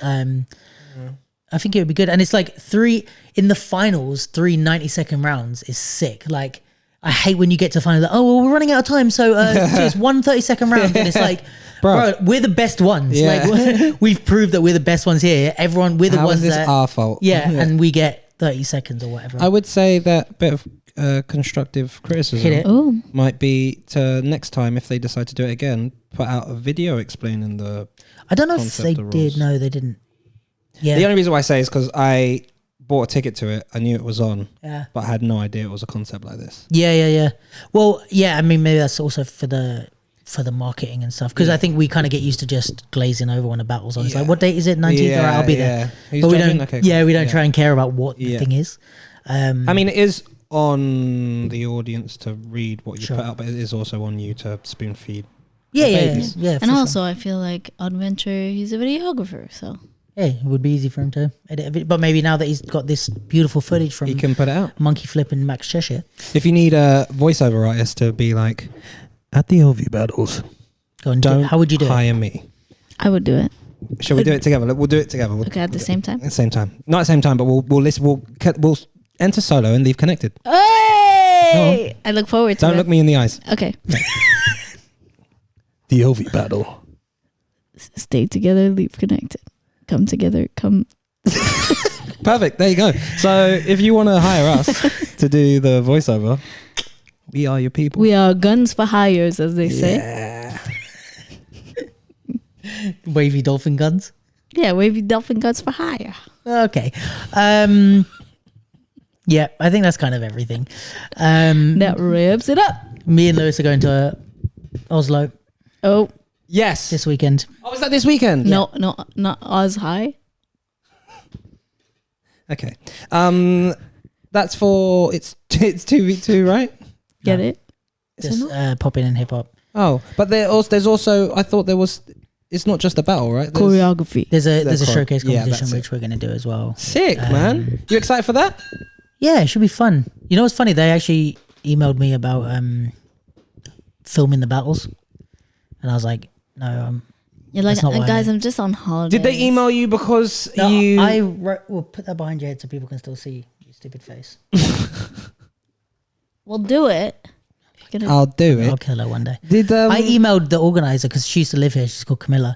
I think it would be good, and it's like three 90-second rounds is sick. Like I hate when you get to find out, we're running out of time, so it's 1 30-second round, and it's like, bro, we're the best ones. Yeah. Like we've proved that we're the best ones here. Everyone, we're the How ones is this that our fault? yeah, and we get 30 seconds or whatever. I would say that bit of constructive criticism Hit it. Oh, might be to next time, if they decide to do it again, put out a video explaining the. I don't know if concept they of did. rules. No, they didn't. Yeah, The only reason why I say is because I bought a ticket to it. I knew it was on, yeah. but I had no idea it was a concept like this. Yeah. Well, yeah. I mean, maybe that's also for the marketing and stuff, because I think we kind of get used to just glazing over when a battle's on. It's like, what date is it? 19th. All right, I'll be there. Who's But we judging? don't. Okay, Yeah, cool. we don't try and care about what the thing is. I mean, it is on the audience to read what you Sure. put out, but it is also on you to spoon feed. Yeah. babies. For and sure. also I feel like Adventure, he's a videographer, so Yeah, it would be easy for him to edit a bit. But maybe now that he's got this beautiful footage from He can put it out. Monkey Flip and Max Cheshire, If you need a voiceover artist to be like, at the OV battles, go and do don't it. How would you do it? hire me. I would do it. Shall we do it together? We'll do it together. We'll, Okay, at the same time. At the same time. Not at the same time, but we'll enter solo and leave connected. Hey! I look forward to Don't it. look me in the eyes. Okay. The OV battle. Stay together, leave connected. Come together, come. Perfect. There you go. So if you want to hire us to do the voiceover, we are your people. We are guns for hires, as they say. Yeah. Wavy dolphin guns. Yeah, wavy dolphin guns for hire. Okay. Yeah, I think that's kind of everything. That wraps it up. Me and Lewis are going to Oslo Oh, Yes. this weekend. Oh, is that this weekend? no, not Oz High. Okay. That's for it's 2v2, right? Get it? Just popping in hip hop. Oh, but there's also I thought there was. It's not just a battle, right? There's- Choreography. There's a That's showcase yeah, competition that's it. which we're going to do as well. Sick, man. You excited for that? Yeah, it should be fun. You know what's funny? They actually emailed me about filming the battles, and I was like, no, You're like, That's not what I guys, meant. I'm just on holiday. Did they email you because no, you? I will put that behind your head so people can still see your stupid face. We'll do it. You're gonna- I'll do I'll it. kill her one day. Did I emailed the organizer because she used to live here. She's called Camilla.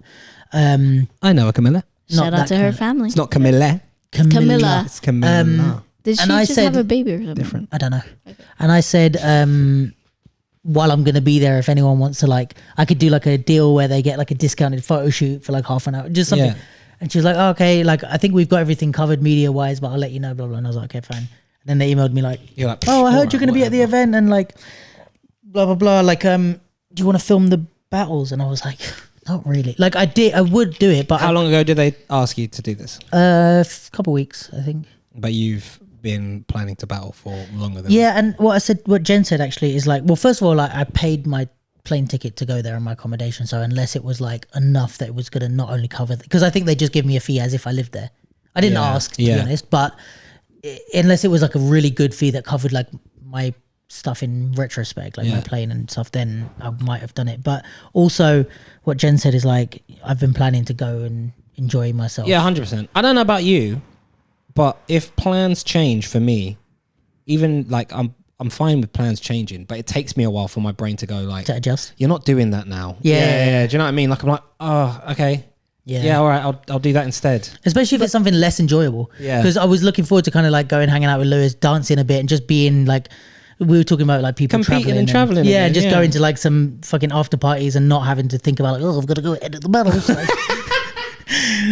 I know a Camilla. Shout out that to her Camilla. family. It's not Camilla. Camilla. It's Camilla. Did she and I just said- have a baby or something? Different. I don't know. And I said, while I'm going to be there, if anyone wants to, like, I could do like a deal where they get like a discounted photo shoot for like half an hour, just something. Yeah. And she was like, oh, okay, like, I think we've got everything covered media wise, but I'll let you know, blah, blah. And I was like, okay, fine. And then they emailed me like, You're like, oh, I heard you're alright, going to be at the whatever. event and like, blah, blah, blah. Like, do you want to film the battles? And I was like, not really. Like, I would do it, but How long ago did they ask you to do this? couple weeks, I think. But you've been planning to battle for longer than Yeah, and what Jen said actually is like, well, first of all, like, I paid my plane ticket to go there and my accommodation, so unless it was like enough that it was going to not only cover, because I think they just give me a fee as if I lived there. I didn't Yeah, ask, to yeah. be honest, but unless it was like a really good fee that covered like my stuff in retrospect, like Yeah. my playing and stuff, then I might have done it. But also what Jen said is like, I've been planning to go and enjoy myself. Yeah, 100%. I don't know about you, but if plans change for me, even like I'm fine with plans changing, but it takes me a while for my brain to go like, To adjust. you're not doing that now. Yeah. Do you know what I mean? Like I'm like, oh, okay. Yeah. Yeah, all right, I'll do that instead. Especially if it's something less enjoyable. Yeah. Because I was looking forward to kind of like going hanging out with Lewis, dancing a bit, and just being like, we were talking about like people Competing and traveling Yeah, again, and just yeah. going to like some fucking after parties and not having to think about like, oh, I've got to go edit the battle.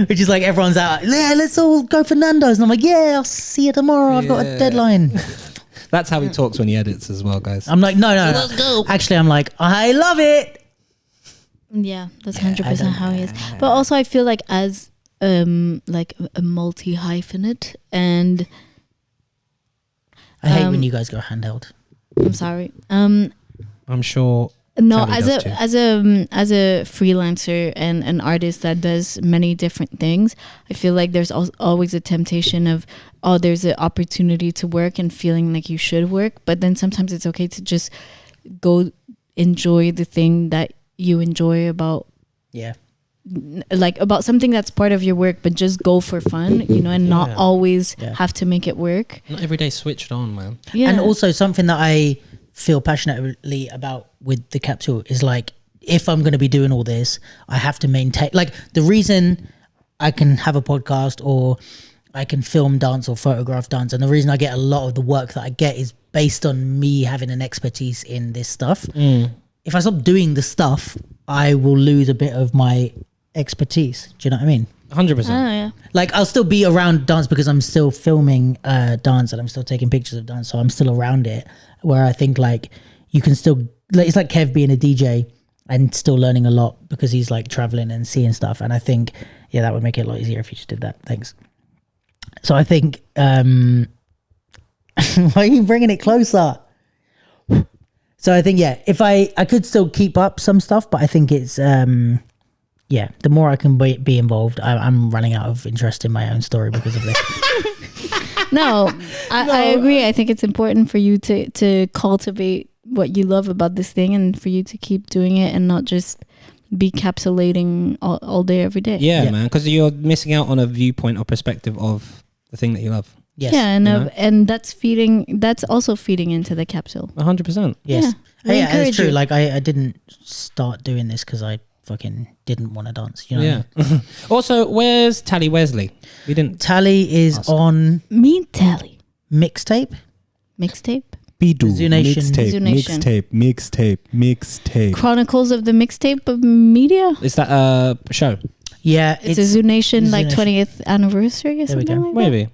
Which is like everyone's out, yeah, let's all go for Nando's. And I'm like, yeah, I'll see you tomorrow. I've got a Yeah. deadline. That's how he talks when he edits as well, guys. I'm like, no. Let's go. Actually, I'm like, I love it. Yeah, that's 100% how he is. But also, I feel like as like a multi hyphenate, and I hate when you guys go handheld. I'm sorry. I'm sure. No, Kelly as does as a freelancer and an artist that does many different things, I feel like there's always a temptation of, oh, there's an opportunity to work and feeling like you should work, but then sometimes it's okay to just go enjoy the thing that you enjoy about, Yeah. like about something that's part of your work, but just go for fun, you know, and not Yeah. always Yeah. have to make it work. Not every day switched on, man. Yeah. And also something that I feel passionately about with the Capsule is like, if I'm going to be doing all this, I have to maintain, like the reason I can have a podcast or I can film dance or photograph dance, and the reason I get a lot of the work that I get is based on me having an expertise in this stuff. If I stop doing the stuff, I will lose a bit of my expertise. Do you know what I mean? 100%. Oh, yeah. Like I'll still be around dance because I'm still filming dance and I'm still taking pictures of dance, so I'm still around it. Where I think like you can still, like, it's like Kev being a DJ and still learning a lot because he's like traveling and seeing stuff. And I think, yeah, that would make it a lot easier if you just did that. Thanks. So I think, why are you bringing it closer? So I think, yeah, if I could still keep up some stuff, but I think it's, yeah, the more I can be involved, I'm running out of interest in my own story because of this. No, I agree. I think it's important for you to cultivate what you love about this thing and for you to keep doing it and not just be capsulating all day, every day. Yeah, Yeah. man, because you're missing out on a viewpoint or perspective of the thing that you love. Yes. Yeah, and You know? and that's also feeding into the Capsule. 100%. Yes. Yeah, we Yeah, it's encourage true. you. Like I didn't start doing this because I fucking didn't want to dance. You know what I Yeah. mean? Also, where's Tally Wesley? We didn't. Tally is Awesome. on Me Tally mixtape. mixtape. Bidu. Zoo Nation. Zoo Nation. Mixtape. Chronicles of the Mixtape of Media. Is that a show? Yeah, It's a Zoo Nation Zoo like Nation. 20th anniversary or There we something go. like Maybe.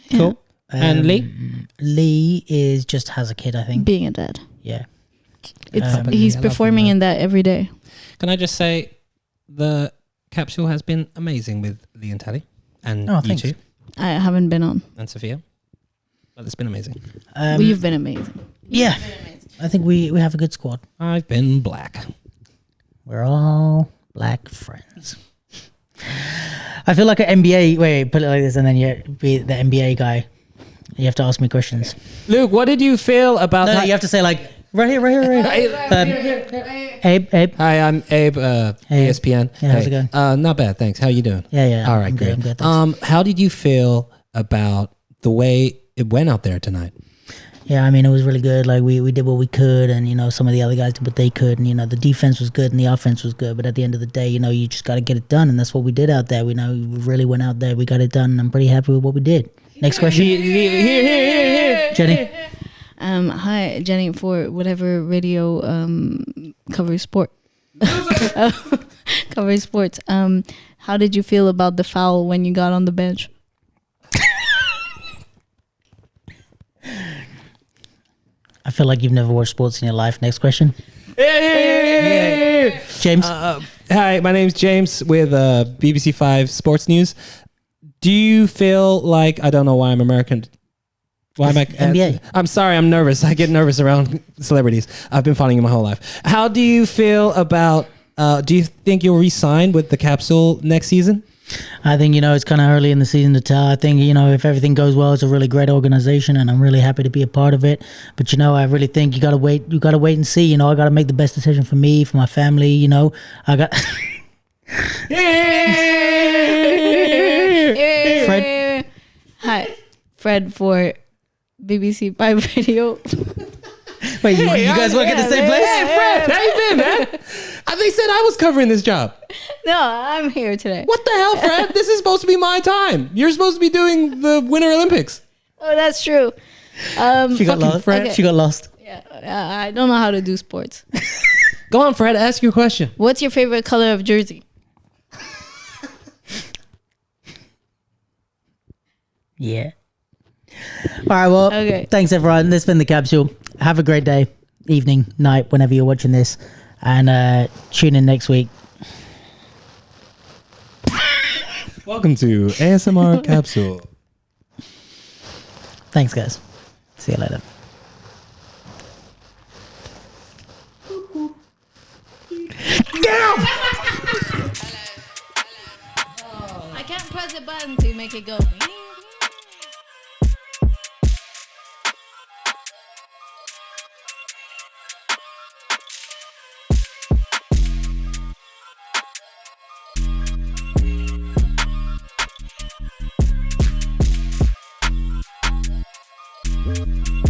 that. Cool. And Lee? Lee is just has a kid, I think. Being a dad. Yeah. He's I love performing him, in that every day. Can I just say the Capsule has been amazing with Lee and Tally and Oh, you thanks. two I haven't been on. and Sophia. But it's been amazing. We've been amazing. Yeah. I think we have a good squad. I've been black. We're all black friends. I feel like an NBA. Wait, put it like this, and then you be the NBA guy. You have to ask me questions. Luke, what did you feel about No, that? you have to say like right here. Abe. Hi, I'm Abe, ESPN. Yeah, how's it going? Not bad, thanks. How you doing? Yeah. All right, I'm great. good, I'm good, thanks. How did you feel about the way it went out there tonight? Yeah, I mean, it was really good. Like we did what we could, and you know, some of the other guys did what they could, and you know, the defense was good and the offense was good. But at the end of the day, you know, you just got to get it done, and that's what we did out there. We know we really went out there, we got it done. And I'm pretty happy with what we did. Next question, Here. Jenny. Hi, Jenny, for whatever radio covers sport. Covers sports. How did you feel about the foul when you got on the bench? I feel like you've never watched sports in your life. Next question, James. Hi, my name's James with BBC 5 Sports News. Do you feel like, I don't know why I'm American. Why am I? NBA. I'm sorry, I'm nervous. I get nervous around celebrities. I've been following you my whole life. How do you feel about, do you think you'll re-sign with the Capsule next season? I think, it's kind of early in the season to tell. I think, if everything goes well, it's a really great organization and I'm really happy to be a part of it. But, I really think you got to wait and see. I got to make the best decision for me, for my family, I got... Fred. Hi, Fred for BBC 5 Radio. Wait, you guys work at the same place? Hey, Fred, how you been, man? They said I was covering this job. No, I'm here today. What the hell, Fred? This is supposed to be my time. You're supposed to be doing the Winter Olympics. Oh, that's true. She got lost. Fred. Okay. She got lost. Yeah, I don't know how to do sports. Go on, Fred. Ask your question. What's your favorite color of jersey? Yeah. All right, well, Okay. Thanks, everyone. This has been The Capsule. Have a great day, evening, night, whenever you're watching this. And tune in next week. Welcome to ASMR Capsule. Thanks, guys. See you later. I can't press the button to make it go. Thank you.